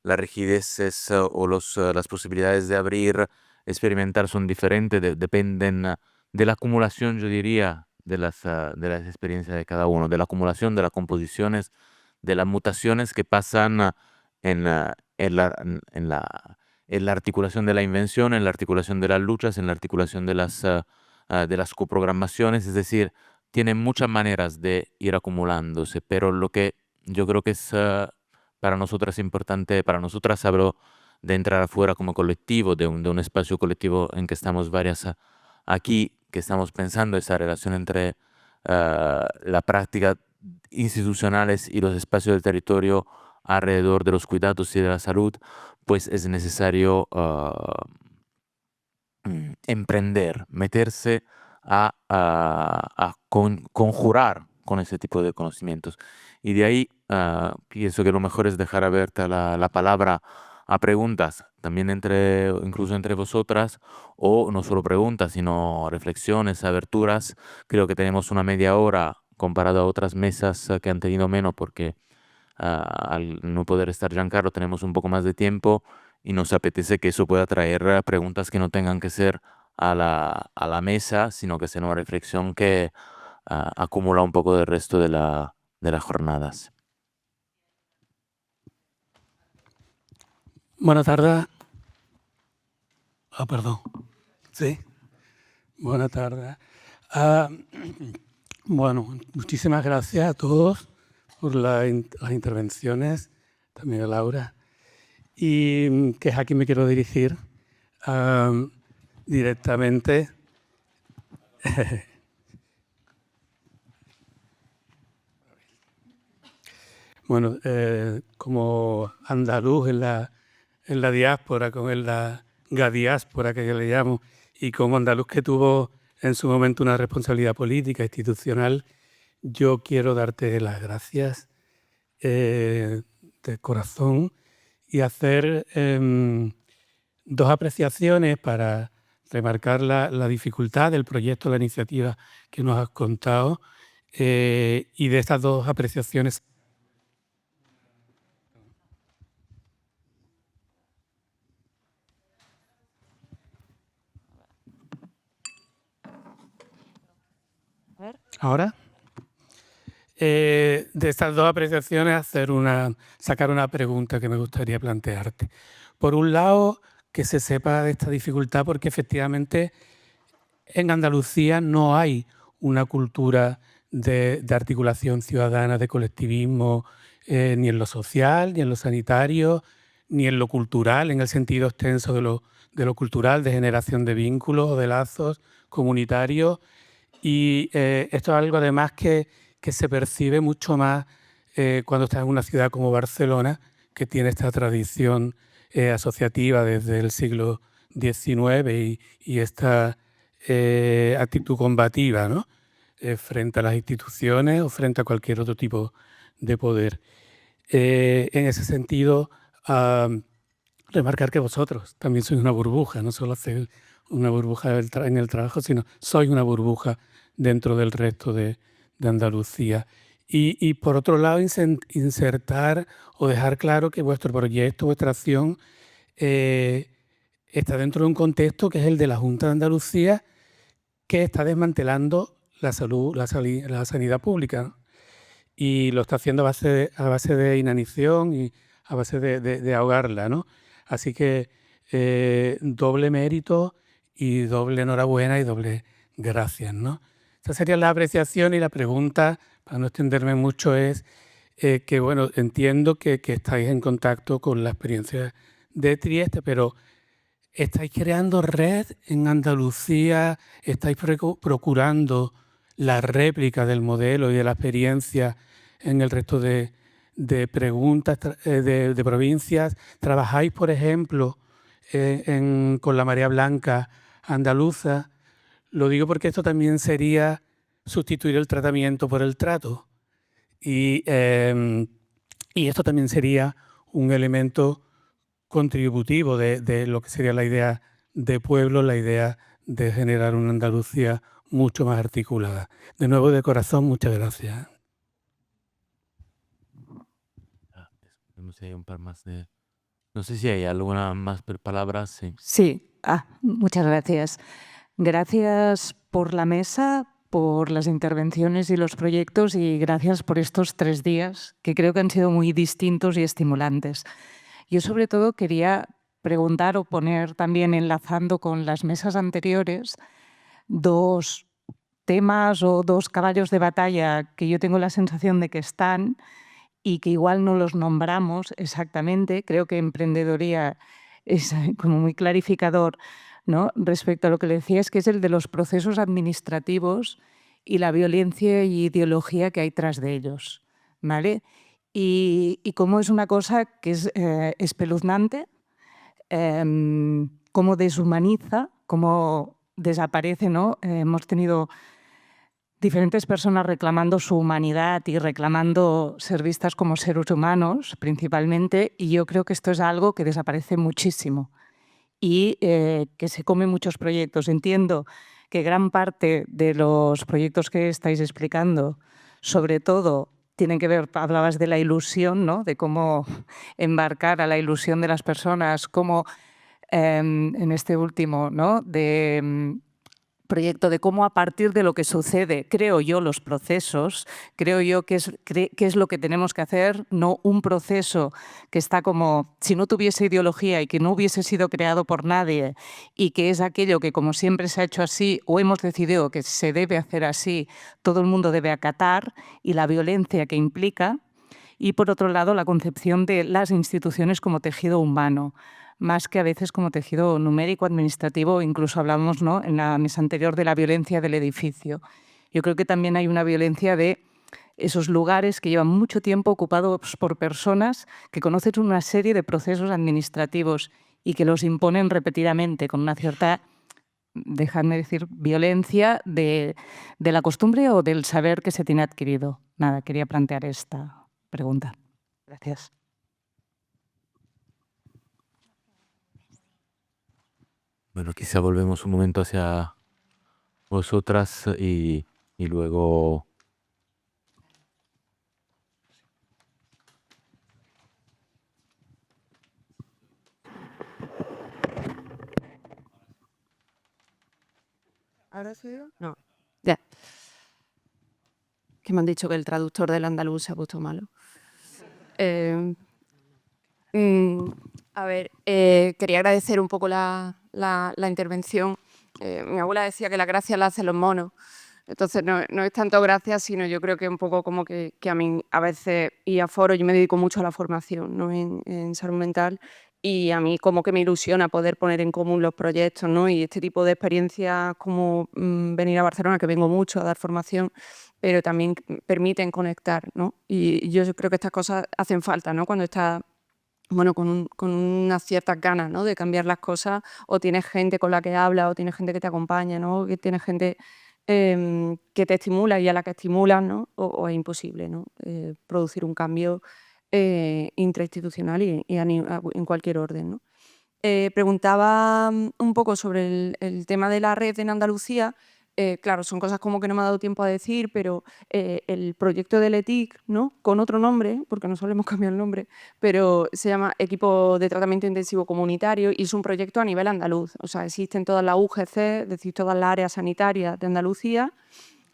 rigideces o las posibilidades de abrir, experimentar son diferentes, dependen de la acumulación, yo diría, de las experiencias de cada uno, de la acumulación, de las composiciones, de las mutaciones que pasan en, ah, en la, en la, en la articulación de la invención, en la articulación de las luchas, en la articulación de las coprogramaciones, es decir, tienen muchas maneras de ir acumulándose, pero lo que yo creo que es para nosotras importante, para nosotras hablo de entrar afuera como colectivo, de un espacio colectivo en que estamos varias aquí, que estamos pensando esa relación entre la práctica institucionales y los espacios del territorio alrededor de los cuidados y de la salud, pues es necesario emprender, meterse a conjurar con ese tipo de conocimientos. Y de ahí pienso que lo mejor es dejar abierta la palabra a preguntas, también incluso entre vosotras, o no solo preguntas, sino reflexiones, aberturas. Creo que tenemos una media hora comparado a otras mesas que han tenido menos, porque al no poder estar Giancarlo tenemos un poco más de tiempo y nos apetece que eso pueda traer preguntas que no tengan que ser a la mesa, sino que sea una reflexión que acumula un poco del resto de las jornadas. Buenas tardes. Perdón. Sí. Buenas tardes. Bueno, muchísimas gracias a todos por las intervenciones, también a Laura. Y que es a quien me quiero dirigir directamente. Bueno, como andaluz en la diáspora, en la gadiáspora que yo le llamo, y como andaluz que tuvo en su momento una responsabilidad política, institucional, yo quiero darte las gracias de corazón y hacer dos apreciaciones para remarcar la dificultad del proyecto, la iniciativa que nos has contado, y de estas dos apreciaciones ahora. De estas dos apreciaciones sacar una pregunta que me gustaría plantearte. Por un lado, que se sepa de esta dificultad porque efectivamente en Andalucía no hay una cultura de articulación ciudadana, de colectivismo, ni en lo social, ni en lo sanitario, ni en lo cultural, en el sentido extenso de lo cultural, de generación de vínculos o de lazos comunitarios. Y esto es algo además que se percibe mucho más cuando estás en una ciudad como Barcelona, que tiene esta tradición asociativa desde el siglo XIX y esta actitud combativa, ¿no? Frente a las instituciones o frente a cualquier otro tipo de poder. En ese sentido, remarcar que vosotros también sois una burbuja, no solo hacéis una burbuja en el trabajo, sino sois una burbuja dentro del resto de Andalucía. Y por otro lado, insertar o dejar claro que vuestro proyecto, vuestra acción, está dentro de un contexto que es el de la Junta de Andalucía, que está desmantelando la sanidad pública, ¿no? Y lo está haciendo a base de inanición y a base de ahogarla, ¿no? Así que doble mérito y doble enhorabuena y doble gracias, ¿no? Esta sería la apreciación y la pregunta, para no extenderme mucho, es que, bueno, entiendo que estáis en contacto con la experiencia de Trieste, pero ¿estáis creando red en Andalucía? ¿Estáis procurando la réplica del modelo y de la experiencia en el resto de preguntas, de provincias? ¿Trabajáis, por ejemplo, con la Marea Blanca andaluza? Lo digo porque esto también sería sustituir el tratamiento por el trato. Y Y esto también sería un elemento contributivo de lo que sería la idea de pueblo, la idea de generar una Andalucía mucho más articulada. De nuevo, de corazón, muchas gracias. Vemos si hay un par más de... No sé si hay alguna más palabra, sí. Sí, muchas gracias. Gracias por la mesa, por las intervenciones y los proyectos y gracias por estos 3 días que creo que han sido muy distintos y estimulantes. Yo sobre todo quería preguntar o poner también enlazando con las mesas anteriores 2 temas o 2 caballos de batalla que yo tengo la sensación de que están y que igual no los nombramos exactamente. Creo que emprendedoría es como muy clarificador, ¿no? Respecto a lo que le decías, que es el de los procesos administrativos y la violencia y ideología que hay tras de ellos, ¿vale? Y cómo es una cosa que es espeluznante, cómo deshumaniza, cómo desaparece, ¿no? Hemos tenido diferentes personas reclamando su humanidad y reclamando ser vistas como seres humanos, principalmente, y yo creo que esto es algo que desaparece muchísimo y que se come muchos proyectos. Entiendo que gran parte de los proyectos que estáis explicando, sobre todo, tienen que ver, hablabas de la ilusión, ¿no? De cómo embarcar a la ilusión de las personas, cómo en este último, ¿no? De proyecto de cómo a partir de lo que sucede, creo yo, los procesos, creo yo que es lo que tenemos que hacer, no un proceso que está como, si no tuviese ideología y que no hubiese sido creado por nadie y que es aquello que como siempre se ha hecho así o hemos decidido que se debe hacer así, todo el mundo debe acatar y la violencia que implica. Y por otro lado, la concepción de las instituciones como tejido humano, más que a veces como tejido numérico, administrativo, incluso hablamos, ¿no?, en la mesa anterior de la violencia del edificio. Yo creo que también hay una violencia de esos lugares que llevan mucho tiempo ocupados por personas que conocen una serie de procesos administrativos y que los imponen repetidamente con una cierta, dejadme decir, violencia de la costumbre o del saber que se tiene adquirido. Nada, quería plantear esta pregunta. Gracias. Bueno, quizá volvemos un momento hacia vosotras y luego... ¿Ahora sí? No. Ya. Que me han dicho que el traductor del andaluz se ha puesto malo. A ver, quería agradecer un poco la intervención. Mi abuela decía que la gracia la hacen los monos. Entonces no es tanto gracia, sino yo creo que un poco como que a mí a veces, y a foro, yo me dedico mucho a la formación, ¿no?, en salud mental, y a mí como que me ilusiona poder poner en común los proyectos, ¿no?, y este tipo de experiencias como venir a Barcelona, que vengo mucho a dar formación, pero también permiten conectar, ¿no? Y yo creo que estas cosas hacen falta, ¿no?, cuando estás, bueno, con unas ciertas ganas, ¿no?, de cambiar las cosas, o tienes gente con la que hablas, o tienes gente que te acompaña, ¿no?, que tienes gente que te estimula y a la que estimulas, ¿no?, o es imposible, ¿no?, producir un cambio intrainstitucional y en cualquier orden, ¿no? Preguntaba un poco sobre el tema de la red en Andalucía. Claro, son cosas como que no me ha dado tiempo a decir, pero el proyecto del ETIC, ¿no?, con otro nombre, porque no solemos cambiar el nombre, pero se llama Equipo de Tratamiento Intensivo Comunitario y es un proyecto a nivel andaluz. O sea, existen todas las UGC, es decir, todas las áreas sanitarias de Andalucía.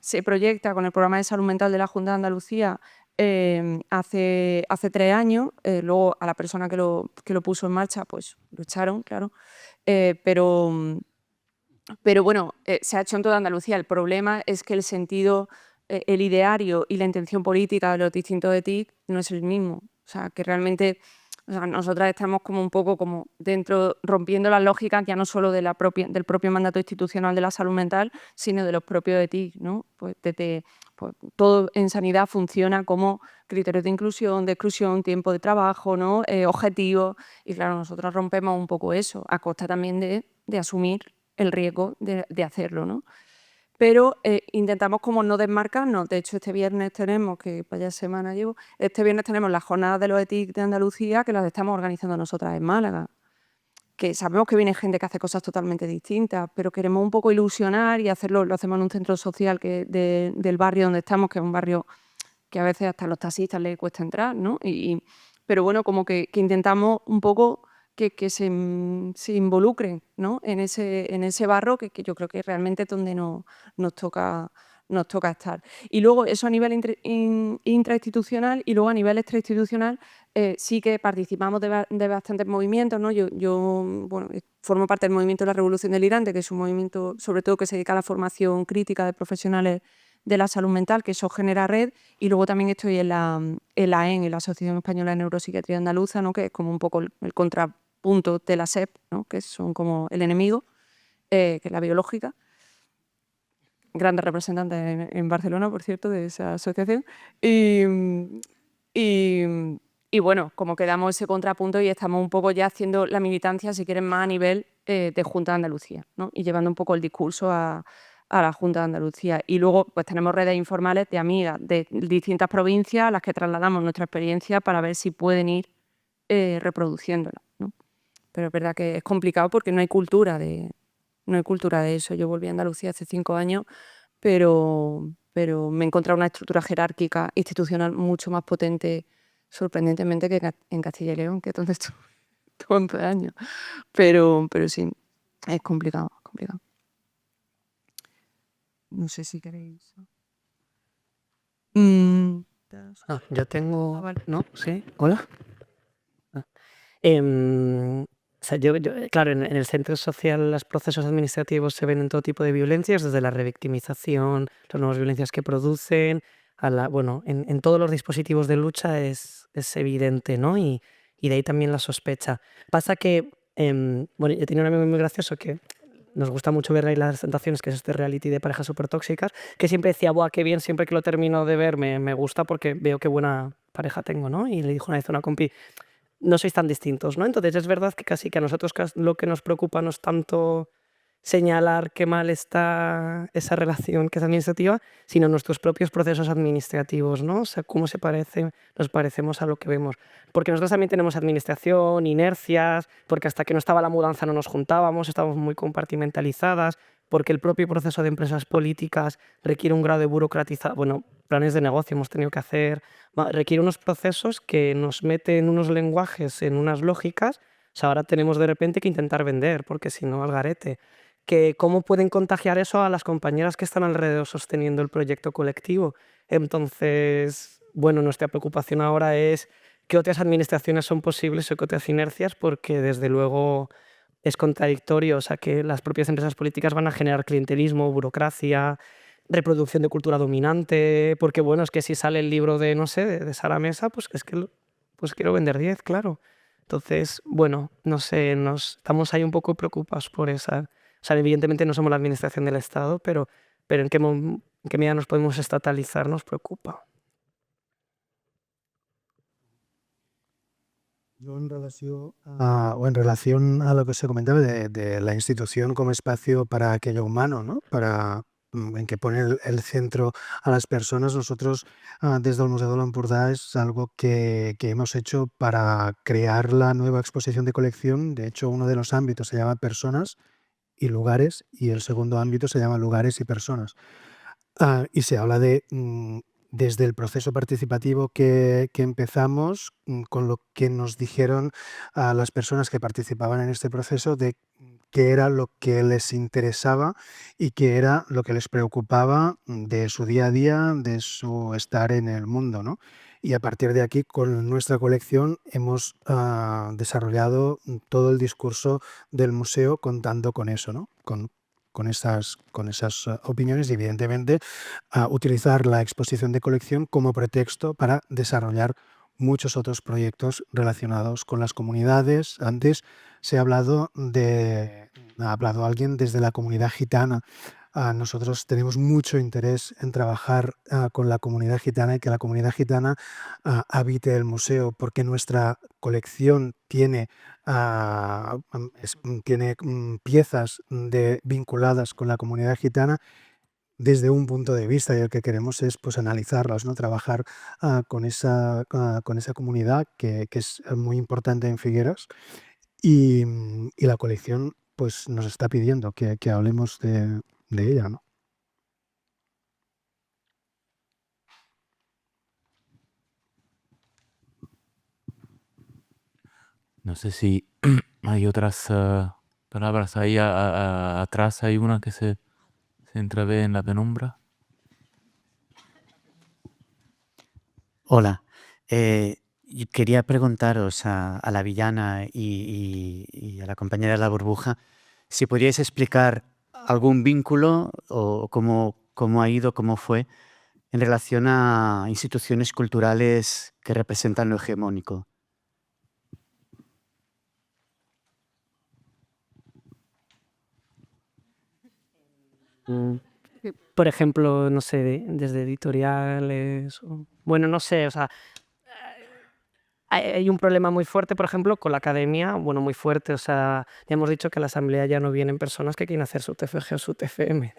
Se proyecta con el Programa de Salud Mental de la Junta de Andalucía hace 3 años. Luego a la persona que lo puso en marcha, pues lo echaron, claro. Pero bueno, se ha hecho en toda Andalucía. El problema es que el sentido, el ideario y la intención política de los distintos ETIC no es el mismo. O sea, que realmente, o sea, nosotras estamos como un poco como dentro, rompiendo las lógicas ya no solo de del propio mandato institucional de la salud mental, sino de los propios ETIC, ¿no? Pues todo en sanidad funciona como criterios de inclusión, de exclusión, tiempo de trabajo, ¿no?, objetivos. Y claro, nosotros rompemos un poco eso, a costa también de asumir el riesgo de hacerlo, ¿no? pero intentamos como no desmarcarnos. De hecho, este viernes tenemos, que vaya semana llevo, este viernes tenemos las jornadas de los ETIC de Andalucía, que las estamos organizando nosotras en Málaga, que sabemos que viene gente que hace cosas totalmente distintas, pero queremos un poco ilusionar y hacerlo, lo hacemos en un centro social del barrio donde estamos, que es un barrio que a veces hasta a los taxistas les cuesta entrar, ¿no? Pero bueno, como que intentamos un poco que se involucren, ¿no? en ese barro que yo creo que realmente es donde nos toca estar. Y luego eso a nivel intrainstitucional, y luego a nivel extrainstitucional sí que participamos de bastantes movimientos, ¿no? Yo bueno, formo parte del movimiento de la Revolución Delirante, que es un movimiento sobre todo que se dedica a la formación crítica de profesionales de la salud mental, que eso genera red, y luego también estoy en la AEN, en la Asociación Española de Neuropsiquiatría Andaluza, ¿no? Que es como un poco el contrapunto de la SEP, ¿no? Que son como el enemigo, que es la biológica. Grandes representantes en Barcelona, por cierto, de esa asociación. Y bueno, como que damos ese contrapunto y estamos un poco ya haciendo la militancia, si quieren, más a nivel de Junta de Andalucía, ¿no? Y llevando un poco el discurso a la Junta de Andalucía. Y luego pues tenemos redes informales de amigas de distintas provincias a las que trasladamos nuestra experiencia para ver si pueden ir reproduciéndola, ¿no? Pero es verdad que es complicado porque no hay cultura de eso. Yo volví a Andalucía hace 5 años, pero me he encontrado una estructura jerárquica institucional mucho más potente, sorprendentemente, que en Castilla y León, que es donde estuve 11 años. Pero sí, es complicado, es complicado. No sé si queréis. Yo tengo... vale. ¿No? ¿Sí? ¿Hola? O sea, claro, en el centro social los procesos administrativos se ven en todo tipo de violencias, desde la revictimización, las nuevas violencias que producen, bueno, en todos los dispositivos de lucha es evidente, ¿no? Y de ahí también la sospecha. Pasa que, bueno, yo tenía un amigo muy gracioso que nos gusta mucho ver ahí las tentaciones, que es este reality de parejas súper tóxicas, que siempre decía, ¡buah, qué bien! Siempre que lo termino de ver me gusta porque veo qué buena pareja tengo, ¿no? Y le dijo una vez a una compi, no sois tan distintos, ¿no? Entonces es verdad que casi que a nosotros lo que nos preocupa no es tanto señalar qué mal está esa relación que es administrativa, sino nuestros propios procesos administrativos, ¿no? O sea, cómo nos parecemos a lo que vemos. Porque nosotros también tenemos administración, inercias, porque hasta que no estaba la mudanza no nos juntábamos, estábamos muy compartimentalizadas, porque el propio proceso de empresas políticas requiere un grado de burocratización, bueno, planes de negocio hemos tenido que hacer, requiere unos procesos que nos meten unos lenguajes en unas lógicas. O sea, ahora tenemos de repente que intentar vender, porque si no, al garete. Que cómo pueden contagiar eso a las compañeras que están alrededor sosteniendo el proyecto colectivo. Entonces, bueno, nuestra preocupación ahora es qué otras administraciones son posibles o qué otras inercias, porque desde luego es contradictorio, o sea, que las propias empresas políticas van a generar clientelismo, burocracia, reproducción de cultura dominante, porque bueno, es que si sale el libro de, no sé, de Sara Mesa, pues es que pues quiero vender 10, claro. Entonces, bueno, no sé, estamos ahí un poco preocupados por esa. O sea, evidentemente no somos la administración del Estado, pero en qué medida nos podemos estatalizar nos preocupa. Yo en relación a lo que se comentaba de la institución como espacio para aquello humano, ¿no? En que pone el centro a las personas, nosotros desde el Museo de l'Empordà es algo que hemos hecho para crear la nueva exposición de colección. De hecho, uno de los ámbitos se llama personas y lugares, y el segundo ámbito se llama lugares y personas. Y se habla desde el proceso participativo que empezamos, con lo que nos dijeron a las personas que participaban en este proceso de qué era lo que les interesaba y qué era lo que les preocupaba de su día a día, de su estar en el mundo, ¿no? Y a partir de aquí, con nuestra colección, hemos desarrollado todo el discurso del museo contando con eso, ¿no? Con esas opiniones y, evidentemente, utilizar la exposición de colección como pretexto para desarrollar muchos otros proyectos relacionados con las comunidades. Antes ha hablado alguien desde la comunidad gitana. Nosotros tenemos mucho interés en trabajar con la comunidad gitana y que la comunidad gitana habite el museo, porque nuestra colección tiene piezas vinculadas con la comunidad gitana, desde un punto de vista y el que queremos es pues, analizarlas, ¿no? Trabajar con esa comunidad que es muy importante en Figueras y la colección pues, nos está pidiendo que hablemos de ella, ¿no? No sé si hay otras palabras ahí atrás, hay una que se entrevé en la penumbra. Hola, y quería preguntaros a la villana y a la compañera de la burbuja si podríais explicar algún vínculo o cómo ha ido, cómo fue en relación a instituciones culturales que representan lo hegemónico. Por ejemplo, no sé, desde editoriales, bueno, no sé, o sea, hay un problema muy fuerte, por ejemplo, con la academia, bueno, muy fuerte, o sea, ya hemos dicho que a la asamblea ya no vienen personas que quieren hacer su TFG o su TFM,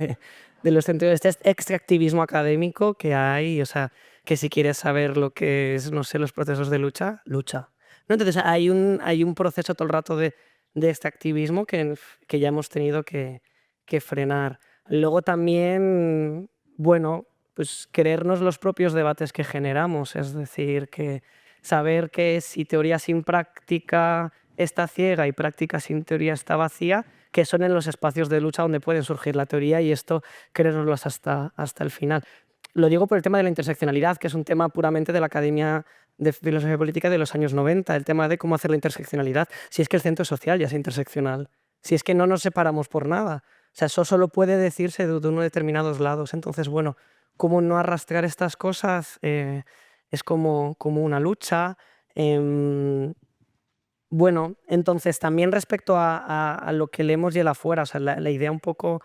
de los centros de este extractivismo académico que hay, o sea, que si quieres saber lo que es, no sé, los procesos de lucha, lucha. ¿No? Entonces hay un proceso todo el rato de extractivismo que ya hemos tenido que frenar. Luego también, bueno, pues creernos los propios debates que generamos, es decir, que saber que si teoría sin práctica está ciega y práctica sin teoría está vacía, que son en los espacios de lucha donde pueden surgir la teoría y esto creérnoslos hasta el final. Lo digo por el tema de la interseccionalidad, que es un tema puramente de la Academia de Filosofía Política de los años 90, el tema de cómo hacer la interseccionalidad, si es que el centro social ya es interseccional, si es que no nos separamos por nada. O sea, eso solo puede decirse de unos determinados lados. Entonces, bueno, ¿cómo no arrastrar estas cosas? Es como una lucha. Bueno, entonces también respecto a lo que leemos y el afuera, o sea, la idea un poco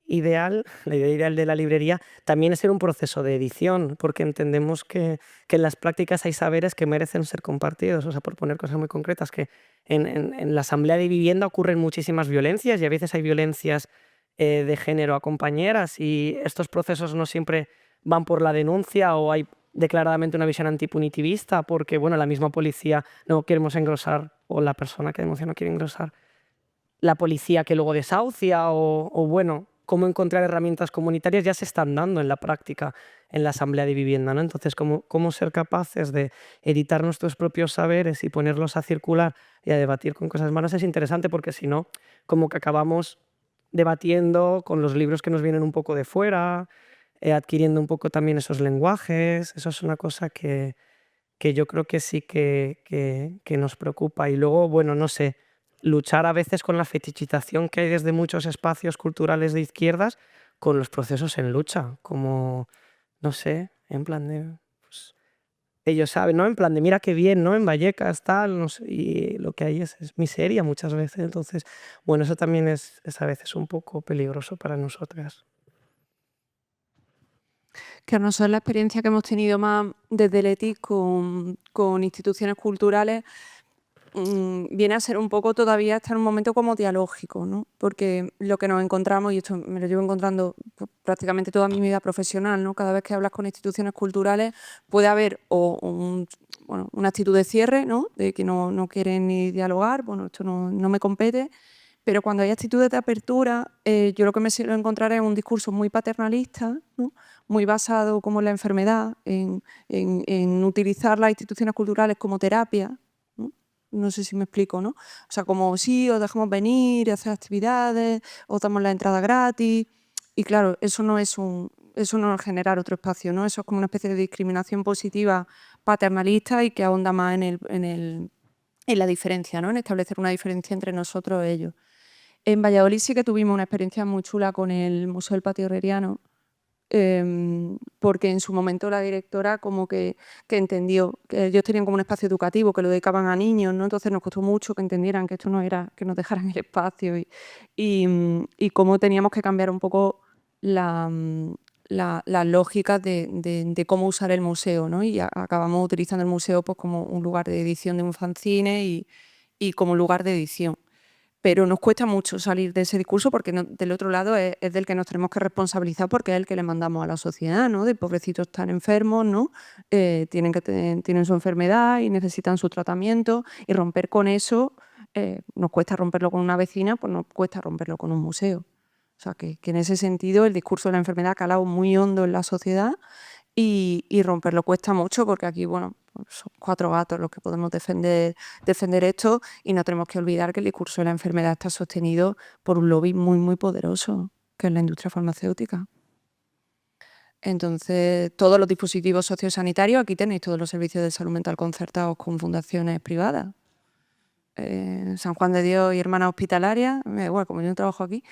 ideal, la idea ideal de la librería, también es ser un proceso de edición, porque entendemos que en las prácticas hay saberes que merecen ser compartidos. O sea, por poner cosas muy concretas, que en la asamblea de vivienda ocurren muchísimas violencias y a veces hay violencias de género a compañeras y estos procesos no siempre van por la denuncia o hay declaradamente una visión antipunitivista porque, bueno, la misma policía no queremos engrosar o la persona que denuncia no quiere engrosar la policía que luego desahucia o bueno, cómo encontrar herramientas comunitarias ya se están dando en la práctica en la asamblea de vivienda, ¿no? Entonces, cómo ser capaces de editar nuestros propios saberes y ponerlos a circular y a debatir con cosas malas es interesante porque si no, como que acabamos debatiendo con los libros que nos vienen un poco de fuera, adquiriendo un poco también esos lenguajes, eso es una cosa que yo creo que sí que nos preocupa. Y luego, bueno, no sé, luchar a veces con la fetichización que hay desde muchos espacios culturales de izquierdas con los procesos en lucha, como, no sé, en plan de, pues, ellos saben, ¿no? En plan de, mira qué bien, ¿no? En Vallecas, tal, no sé, y lo que hay es miseria muchas veces. Entonces, bueno, eso también es a veces un poco peligroso para nosotras. Que a nosotros la experiencia que hemos tenido más desde el ETIC con instituciones culturales viene a ser un poco todavía estar en un momento como dialógico, ¿no? Porque lo que nos encontramos, y esto me lo llevo encontrando pues, prácticamente toda mi vida profesional, ¿no? Cada vez que hablas con instituciones culturales puede haber una actitud de cierre, ¿no? De que no quieren ni dialogar, bueno, esto no me compete, pero cuando hay actitudes de apertura, yo lo que me suelo encontrar es un discurso muy paternalista, ¿no? Muy basado como en la enfermedad, en utilizar las instituciones culturales como terapia, ¿no? No sé si me explico, ¿no? O sea, como sí, os dejamos venir, hacer actividades, os damos la entrada gratis. Y claro, eso no es generar otro espacio, ¿no? Eso es como una especie de discriminación positiva paternalista y que ahonda más en la diferencia, ¿no? En establecer una diferencia entre nosotros y ellos. En Valladolid sí que tuvimos una experiencia muy chula con el Museo del Patio Herreriano, porque en su momento la directora como que entendió que ellos tenían como un espacio educativo que lo dedicaban a niños, ¿no? Entonces nos costó mucho que entendieran que esto no era que nos dejaran el espacio y cómo teníamos que cambiar un poco las lógicas de cómo usar el museo, ¿no? Y acabamos utilizando el museo pues, como un lugar de edición de un fanzine y como lugar de edición. pero nos cuesta mucho salir de ese discurso porque del otro lado es del que nos tenemos que responsabilizar porque es el que le mandamos a la sociedad, ¿no? De pobrecitos están enfermos, ¿no? Tienen su enfermedad y necesitan su tratamiento, y romper con eso nos cuesta romperlo con una vecina, pues nos cuesta romperlo con un museo. O sea, que en ese sentido el discurso de la enfermedad ha calado muy hondo en la sociedad y romperlo cuesta mucho porque aquí, bueno, son 4 gatos los que podemos defender esto, y no tenemos que olvidar que el discurso de la enfermedad está sostenido por un lobby muy, muy poderoso, que es la industria farmacéutica. Entonces, todos los dispositivos sociosanitarios, aquí tenéis todos los servicios de salud mental concertados con fundaciones privadas. San Juan de Dios y Hermanas Hospitalarias, bueno, como yo no trabajo aquí,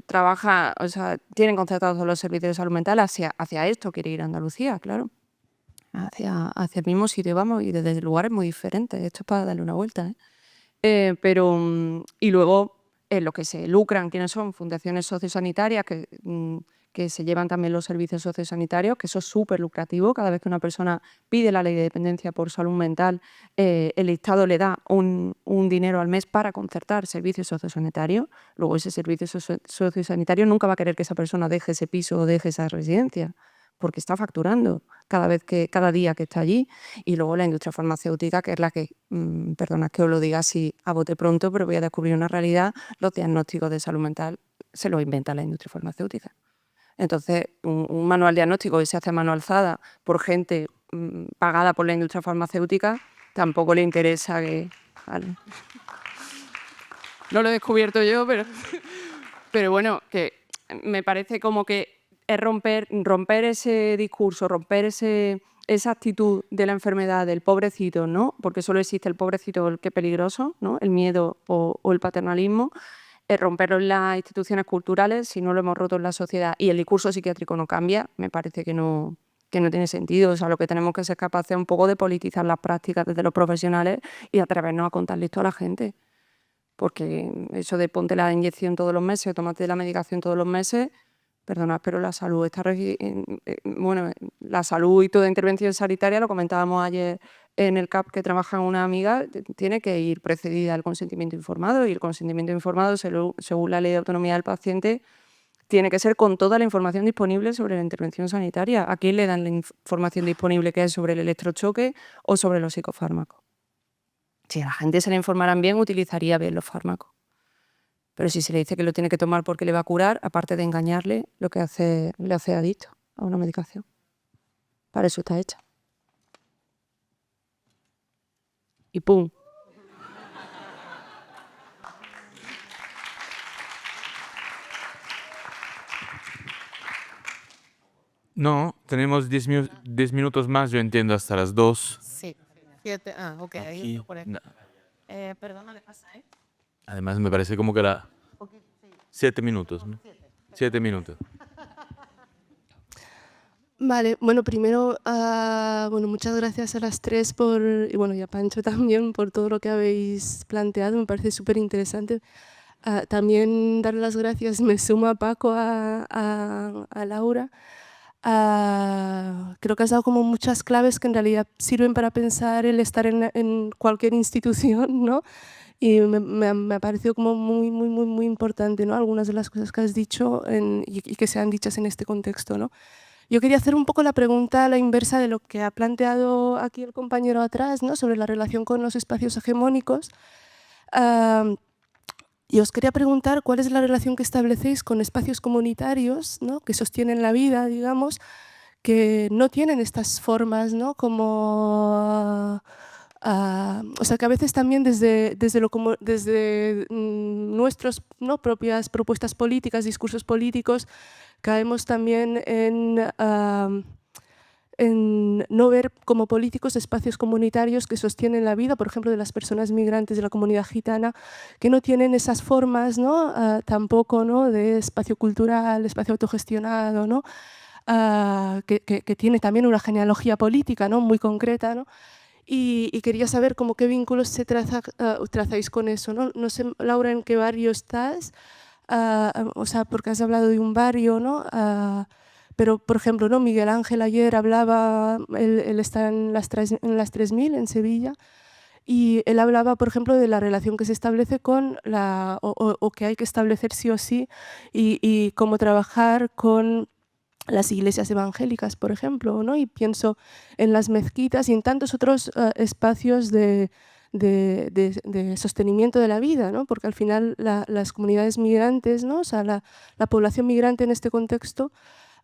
trabaja, o sea, tienen concertados todos los servicios de salud mental hacia esto, quiere ir a Andalucía, claro. Hacia el mismo sitio, vamos, y desde lugares muy diferentes. Esto es para darle una vuelta, ¿eh? Y luego, los que se lucran, ¿quiénes son? Fundaciones sociosanitarias que se llevan también los servicios sociosanitarios, que eso es súper lucrativo. Cada vez que una persona pide la ley de dependencia por salud mental, el Estado le da un dinero al mes para concertar servicios sociosanitarios. Luego ese servicio sociosanitario nunca va a querer que esa persona deje ese piso o deje esa residencia, porque está facturando cada día que está allí. Y luego la industria farmacéutica, que es la que, perdona que os lo diga así a bote pronto, pero voy a descubrir una realidad: los diagnósticos de salud mental se los inventa la industria farmacéutica. Entonces, un manual diagnóstico que se hace a mano alzada por gente pagada por la industria farmacéutica, tampoco le interesa que... Vale. No lo he descubierto yo, pero bueno, que me parece como que es romper ese discurso, romper esa actitud de la enfermedad, del pobrecito, ¿no? Porque solo existe el pobrecito, el que es peligroso, ¿no? El miedo o el paternalismo. Es romperlo en las instituciones culturales, si no lo hemos roto en la sociedad y el discurso psiquiátrico no cambia, me parece que no tiene sentido. O sea, lo que tenemos que ser capaces es un poco de politizar las prácticas desde los profesionales y atrevernos a contarle esto a la gente. Porque eso de ponte la inyección todos los meses o tómate la medicación todos los meses, perdonad, pero la salud está la salud y toda intervención sanitaria, lo comentábamos ayer en el CAP que trabaja una amiga, tiene que ir precedida al consentimiento informado, y el consentimiento informado, según la Ley de Autonomía del Paciente, tiene que ser con toda la información disponible sobre la intervención sanitaria. ¿A quién le dan la información disponible que es sobre el electrochoque o sobre los psicofármacos? Si a la gente se le informaran bien, utilizaría bien los fármacos. Pero si se le dice que lo tiene que tomar porque le va a curar, aparte de engañarle, lo que le hace adicto a una medicación. Para eso está hecha. Y ¡pum! No, tenemos 10 minutos más, yo entiendo, hasta las 2. Sí, 7. Ah, ok, ahí Aquí, está por aquí. no. Perdona, ¿le pasa, Además, me parece como que 7 minutos, ¿no? 7 minutos. Vale, bueno, primero, muchas gracias a las 3 y a Pancho también por todo lo que habéis planteado, me parece súper interesante. También darle las gracias, me sumo a Paco, a Laura. Creo que has dado como muchas claves que en realidad sirven para pensar el estar en cualquier institución, ¿no? Y me ha parecido como muy, muy, muy, muy importante, ¿no? Algunas de las cosas que has dicho y que sean dichas en este contexto, ¿no? Yo quería hacer un poco la pregunta a la inversa de lo que ha planteado aquí el compañero atrás, ¿no? Sobre la relación con los espacios hegemónicos. Y os quería preguntar cuál es la relación que establecéis con espacios comunitarios, ¿no? Que sostienen la vida, digamos, que no tienen estas formas, ¿no? Como... o sea, que a veces también desde nuestras, ¿no? propias propuestas políticas, discursos políticos, caemos también en no ver como políticos espacios comunitarios que sostienen la vida, por ejemplo, de las personas migrantes de la comunidad gitana, que no tienen esas formas, ¿no? Tampoco, ¿no? De espacio cultural, espacio autogestionado, ¿no? Que tiene también una genealogía política, ¿no? Muy concreta, ¿no? Y quería saber cómo qué vínculos trazáis con eso, ¿no? No sé, Laura, ¿en qué barrio estás? O sea, porque has hablado de un barrio, ¿no? Pero, por ejemplo, ¿no? Miguel Ángel ayer hablaba, él está en las 3000 en Sevilla, Y él hablaba, por ejemplo, de la relación que se establece con o que hay que establecer sí o sí, y cómo trabajar con las iglesias evangélicas, por ejemplo, ¿no? Y pienso en las mezquitas y en tantos otros espacios de sostenimiento de la vida, ¿no? Porque al final las comunidades migrantes, ¿no? O sea, la población migrante en este contexto,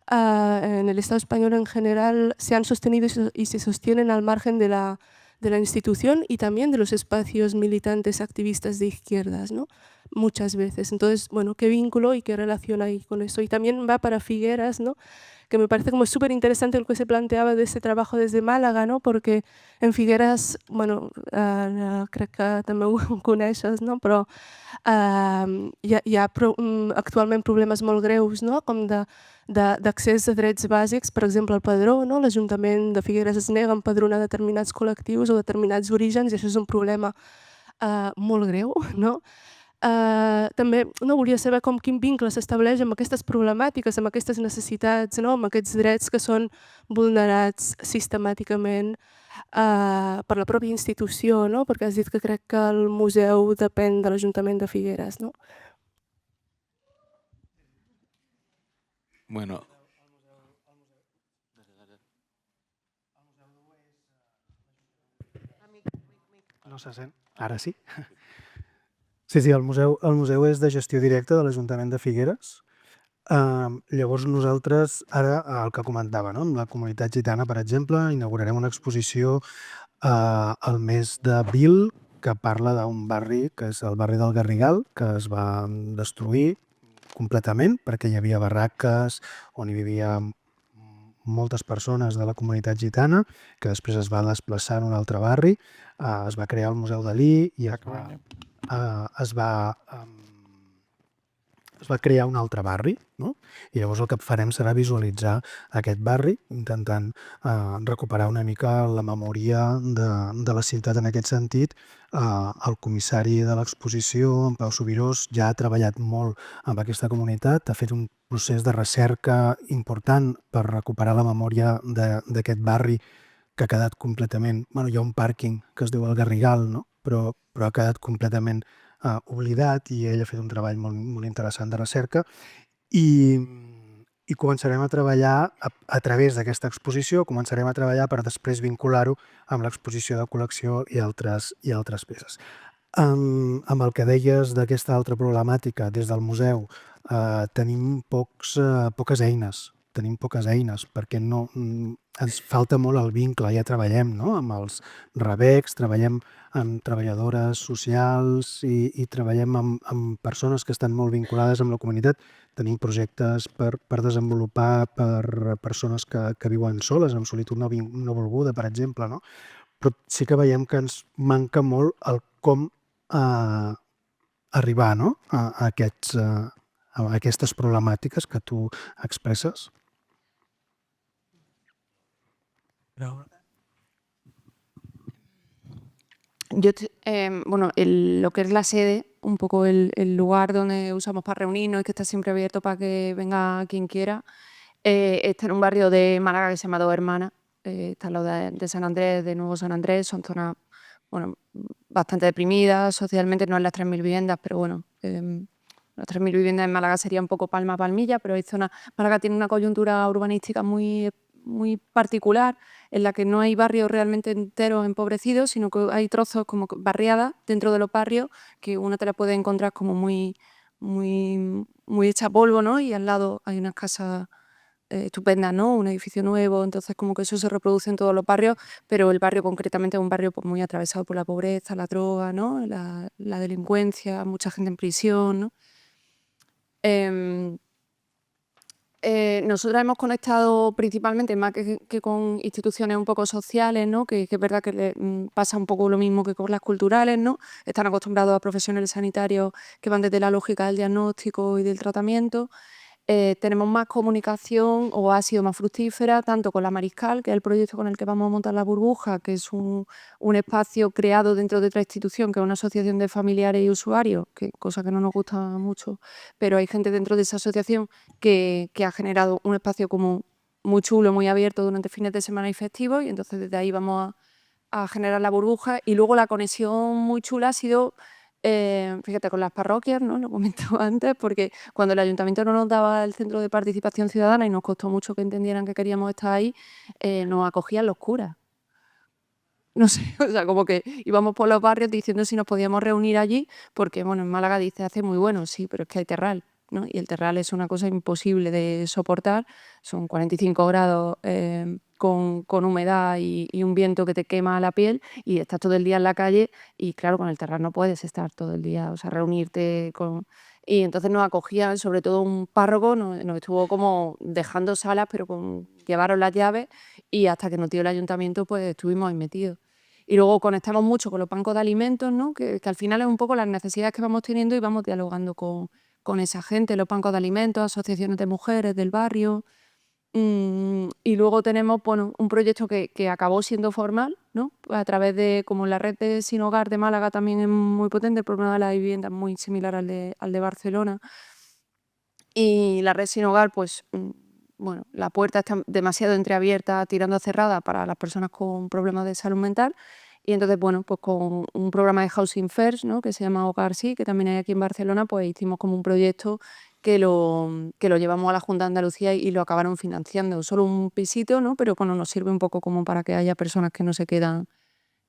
en el Estado español en general, se han sostenido y se sostienen al margen de la institución y también de los espacios militantes activistas de izquierdas, ¿no? Muchas veces. Entonces, bueno, ¿qué vínculo y qué relación hay con eso? Y también va para Figueras, ¿no? Que me parece como súper interesante lo que se planteaba de ese trabajo desde Màlaga, no? Perquè en Figueres, bueno, crec que també ho coneixes, no? Però hi ha actualment problemes molt greus, no? Com d'accés a drets bàsics, per exemple, al padró, no? L'Ajuntament de Figueres es nega a empadronar determinats col·lectius o determinats orígens i això és un problema molt greu, no? També volia saber quin vincle s'estableix amb aquestes problemàtiques, amb aquestes necessitats, no? Amb aquests drets que són vulnerats sistemàticament per la pròpia institució, no? Perquè has dit que crec que el museu depèn de l'Ajuntament de Figueres, no? Bueno, No se sent? Ara sí? Sí, el museu és de gestió directa de l'Ajuntament de Figueres. Llavors nosaltres, ara el que comentava, no? Amb la comunitat gitana, per exemple, inaugurarem una exposició al mes d'abril que parla d'un barri, que és el barri del Garrigal, que es va destruir completament perquè hi havia barraques on hi vivia moltes persones de la comunitat gitana, que després es va desplaçar en un altre barri, es va crear el Museu Dalí i es va crear un altre barri, no? I llavors el que farem serà visualitzar aquest barri, intentant recuperar una mica la memòria de la ciutat en aquest sentit. El comissari de l'exposició, en Pau Subirós, ja ha treballat molt amb aquesta comunitat, ha fet un procés de recerca important per recuperar la memòria d'aquest barri que ha quedat completament... Bueno, hi ha un pàrquing que es diu el Garrigal, no? Però ha quedat completament oblidat i ell ha fet un treball molt interessant de recerca i començarem a treballar a través d'aquesta exposició, començarem a treballar per després vincular-ho amb l'exposició de col·lecció i altres peces. Amb el que deies d'aquesta altra problemàtica des del museu, tenim poques eines perquè no ens falta molt el vincle, ja treballem, no? Amb els RABECs, treballem amb treballadores socials i treballem amb persones que estan molt vinculades amb la comunitat. Tenim projectes per desenvolupar per persones que viuen soles, amb solitud no volguda, per exemple, no? Però sí que veiem que ens manca molt el com arribar, no? a aquestes problemàtiques que tu expresses. Bueno, lo que es la sede, un poco el lugar donde usamos para reunirnos y que está siempre abierto para que venga quien quiera, está en un barrio de Málaga que se llama Dos Hermanas, está al lado de San Andrés, de Nuevo San Andrés, son zonas, bueno, bastante deprimidas socialmente, no en las 3.000 viviendas, pero bueno, las 3.000 viviendas en Málaga sería un poco palma a palmilla, pero hay zonas, Málaga tiene una coyuntura urbanística muy particular, en la que no hay barrios realmente enteros empobrecidos, sino que hay trozos como barriadas dentro de los barrios que uno te la puede encontrar como muy hecha polvo, ¿no? Y al lado hay unas casas estupendas, ¿no? Un edificio nuevo, entonces como que eso se reproduce en todos los barrios, pero el barrio concretamente es un barrio pues, muy atravesado por la pobreza, la droga, ¿no? La delincuencia, mucha gente en prisión, ¿no? Nosotras hemos conectado principalmente más que con instituciones un poco sociales, ¿no? Que es verdad que pasa un poco lo mismo que con las culturales, ¿no? Están acostumbrados a profesionales sanitarios que van desde la lógica del diagnóstico y del tratamiento. Tenemos más comunicación o ha sido más fructífera tanto con la Mariscal, que es el proyecto con el que vamos a montar la burbuja, que es un espacio creado dentro de otra institución, que es una asociación de familiares y usuarios, cosa que no nos gusta mucho, pero hay gente dentro de esa asociación que ha generado un espacio como muy chulo, muy abierto durante fines de semana y festivos, y entonces desde ahí vamos a generar la burbuja. Y luego la conexión muy chula ha sido, fíjate, con las parroquias, ¿no? Lo comentaba antes, porque cuando el ayuntamiento no nos daba el centro de participación ciudadana y nos costó mucho que entendieran que queríamos estar ahí, nos acogían los curas. No sé, o sea, como que íbamos por los barrios diciendo si nos podíamos reunir allí, porque, bueno, en Málaga dice hace muy bueno, sí, pero es que hay terral, ¿no? Y el terral es una cosa imposible de soportar, son 45 grados con humedad y un viento que te quema la piel y estás todo el día en la calle y, claro, con el terral no puedes estar todo el día, o sea, reunirte con... Y entonces nos acogían, sobre todo un párroco, nos estuvo como dejando salas, pero llevaron las llaves y hasta que nos dio el ayuntamiento, pues estuvimos ahí metidos. Y luego conectamos mucho con los bancos de alimentos, ¿no? Que al final es un poco las necesidades que vamos teniendo y vamos dialogando con esa gente, los bancos de alimentos, asociaciones de mujeres del barrio. Y luego tenemos, bueno, un proyecto que acabó siendo formal, ¿no? A través de, como la red de Sin Hogar de Málaga también es muy potente, el problema de la vivienda es muy similar al de Barcelona. Y la red Sin Hogar, pues, bueno, la puerta está demasiado entreabierta, tirando a cerrada para las personas con problemas de salud mental. Y entonces, bueno, pues con un programa de Housing First, ¿no? Que se llama Hogar Sí, que también hay aquí en Barcelona, pues hicimos como un proyecto que lo llevamos a la Junta de Andalucía y lo acabaron financiando. Solo un pisito, ¿no? Pero bueno, nos sirve un poco como para que haya personas que no se quedan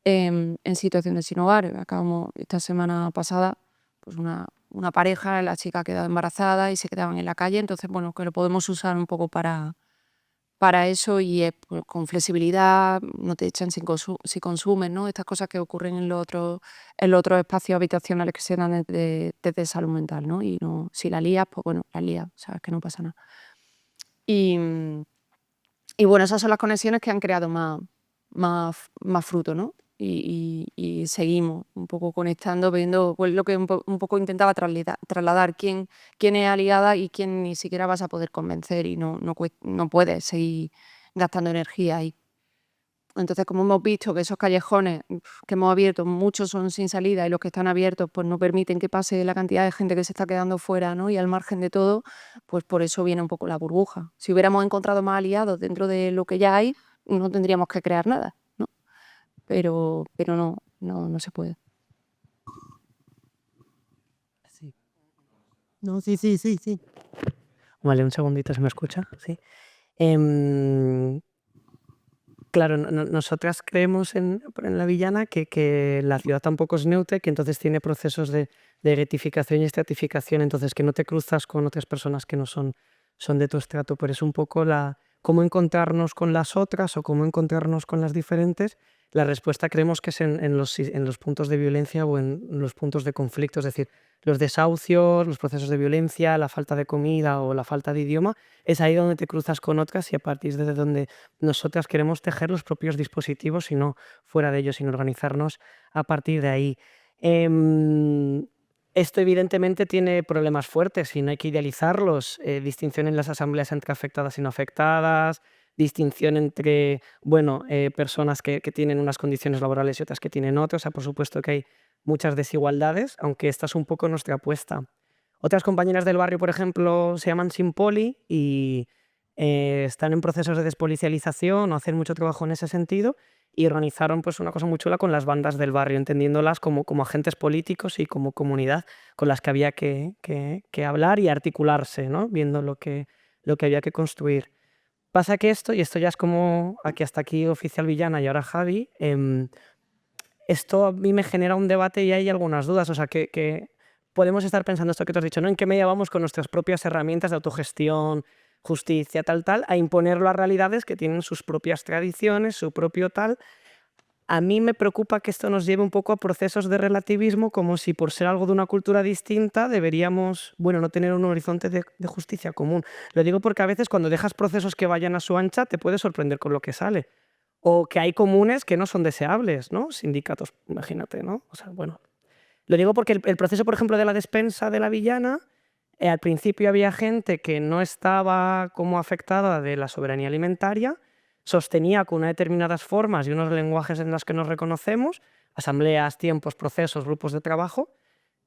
en situación de sin hogar. Acabamos esta semana pasada, pues una pareja, la chica ha quedado embarazada y se quedaban en la calle, entonces, bueno, que lo podemos usar un poco para eso y pues, con flexibilidad, no te echan si consumes, ¿no? Estas cosas que ocurren en los otros espacios habitacionales que se dan desde salud mental, ¿no? Y no, si la lías, pues bueno, la lías, sabes que no pasa nada. Y bueno, esas son las conexiones que han creado más fruto, ¿no? Y seguimos un poco conectando, viendo pues, lo que un poco intentaba trasladar quién es aliada y quién ni siquiera vas a poder convencer y no puedes seguir gastando energía ahí. Entonces, como hemos visto que esos callejones que hemos abierto, muchos son sin salida y los que están abiertos pues no permiten que pase la cantidad de gente que se está quedando fuera, ¿no? Y al margen de todo, pues por eso viene un poco la burbuja. Si hubiéramos encontrado más aliados dentro de lo que ya hay, no tendríamos que crear nada, ¿no? Pero no se puede. No, sí. Vale, un segundito, ¿se me escucha? Sí. Claro, nosotras creemos en la Villana que la ciudad tampoco es neutra, que entonces tiene procesos de rectificación y estratificación, entonces que no te cruzas con otras personas que no son de tu estrato, pero es un poco cómo encontrarnos con las otras o cómo encontrarnos con las diferentes. La respuesta creemos que es en los puntos de violencia o en los puntos de conflicto, es decir, los desahucios, los procesos de violencia, la falta de comida o la falta de idioma, es ahí donde te cruzas con otras y a partir de donde nosotras queremos tejer los propios dispositivos y no fuera de ellos, sino organizarnos a partir de ahí. Esto evidentemente tiene problemas fuertes y no hay que idealizarlos. Distinción en las asambleas entre afectadas y no afectadas, distinción entre personas que tienen unas condiciones laborales y otras que tienen otras. O sea, por supuesto que hay muchas desigualdades, aunque esta es un poco nuestra apuesta. Otras compañeras del barrio, por ejemplo, se llaman Simpoli y están en procesos de despolicialización o hacen mucho trabajo en ese sentido y organizaron pues, una cosa muy chula con las bandas del barrio, entendiéndolas como agentes políticos y como comunidad con las que había que hablar y articularse, ¿no? Viendo lo que había que construir. Pasa que esto, y esto ya es como aquí hasta aquí Oficial Villana y ahora Javi, esto a mí me genera un debate y hay algunas dudas, o sea, que podemos estar pensando esto que tú has dicho, ¿no? ¿En qué medida vamos con nuestras propias herramientas de autogestión, justicia, tal, a imponerlo a realidades que tienen sus propias tradiciones, su propio tal? A mí me preocupa que esto nos lleve un poco a procesos de relativismo, como si por ser algo de una cultura distinta deberíamos, no tener un horizonte de justicia común. Lo digo porque a veces cuando dejas procesos que vayan a su ancha te puedes sorprender con lo que sale. O que hay comunes que no son deseables, ¿no? Sindicatos, imagínate, ¿no? O sea, lo digo porque el proceso, por ejemplo, de la despensa de la Villana, al principio había gente que no estaba como afectada de la soberanía alimentaria, sostenía con unas determinadas formas y unos lenguajes en los que nos reconocemos, asambleas, tiempos, procesos, grupos de trabajo,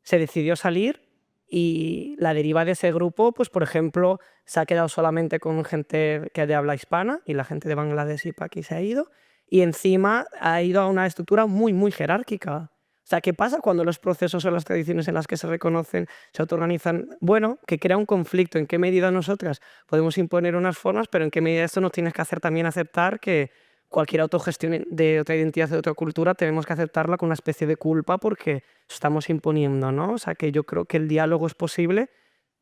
se decidió salir y la deriva de ese grupo, pues por ejemplo, se ha quedado solamente con gente que de habla hispana y la gente de Bangladesh y Pakistán se ha ido y encima ha ido a una estructura muy, muy jerárquica. O sea, ¿qué pasa cuando los procesos o las tradiciones en las que se reconocen se autoorganizan? Bueno, que crea un conflicto. ¿En qué medida nosotras podemos imponer unas formas, pero en qué medida esto nos tienes que hacer también aceptar que cualquier autogestión de otra identidad, de otra cultura, tenemos que aceptarla con una especie de culpa porque estamos imponiendo, ¿no? O sea, que yo creo que el diálogo es posible,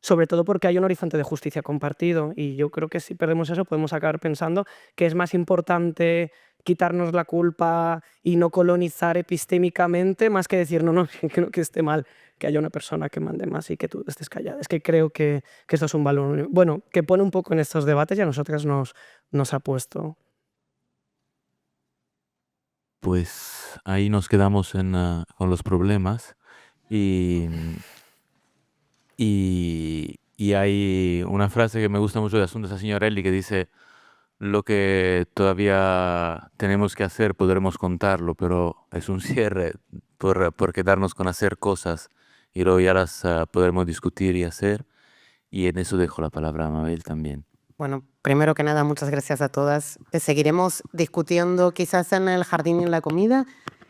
sobre todo porque hay un horizonte de justicia compartido, y yo creo que si perdemos eso podemos acabar pensando que es más importante quitarnos la culpa y no colonizar epistémicamente, más que decir, no, que esté mal que haya una persona que mande más y que tú estés callada. Es que creo que esto es un valor, bueno, que pone un poco en estos debates y a nosotras nos ha puesto. Pues ahí nos quedamos con los problemas y, y hay una frase que me gusta mucho de Assunta Signorelli que dice: lo que todavía tenemos que hacer podremos contarlo, pero es un cierre por quedarnos con hacer cosas y luego ya las podremos discutir y hacer. Y en eso dejo la palabra a Mabel también. Bueno, primero que nada, muchas gracias a todas. Seguiremos discutiendo quizás en el jardín y en la comida.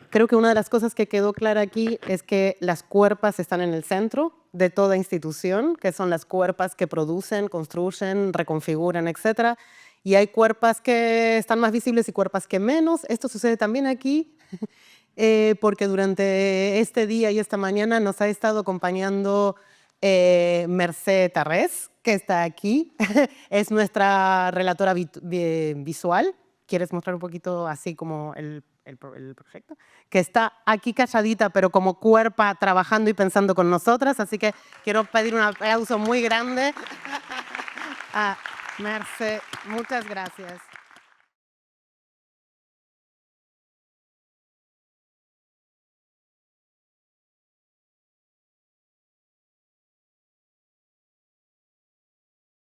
Creo que una de las cosas que quedó clara aquí es que las cuerpas están en el centro de toda institución, que son las cuerpas que producen, construyen, reconfiguran, etc. Y hay cuerpas que están más visibles y cuerpas que menos. Esto sucede también aquí, porque durante este día y esta mañana nos ha estado acompañando Mercè Tarrés, que está aquí. Es nuestra relatora visual. ¿Quieres mostrar un poquito así como el proyecto? Que está aquí calladita, pero como cuerpa trabajando y pensando con nosotras. Así que quiero pedir un aplauso muy grande a Mercè. Muchas gracias.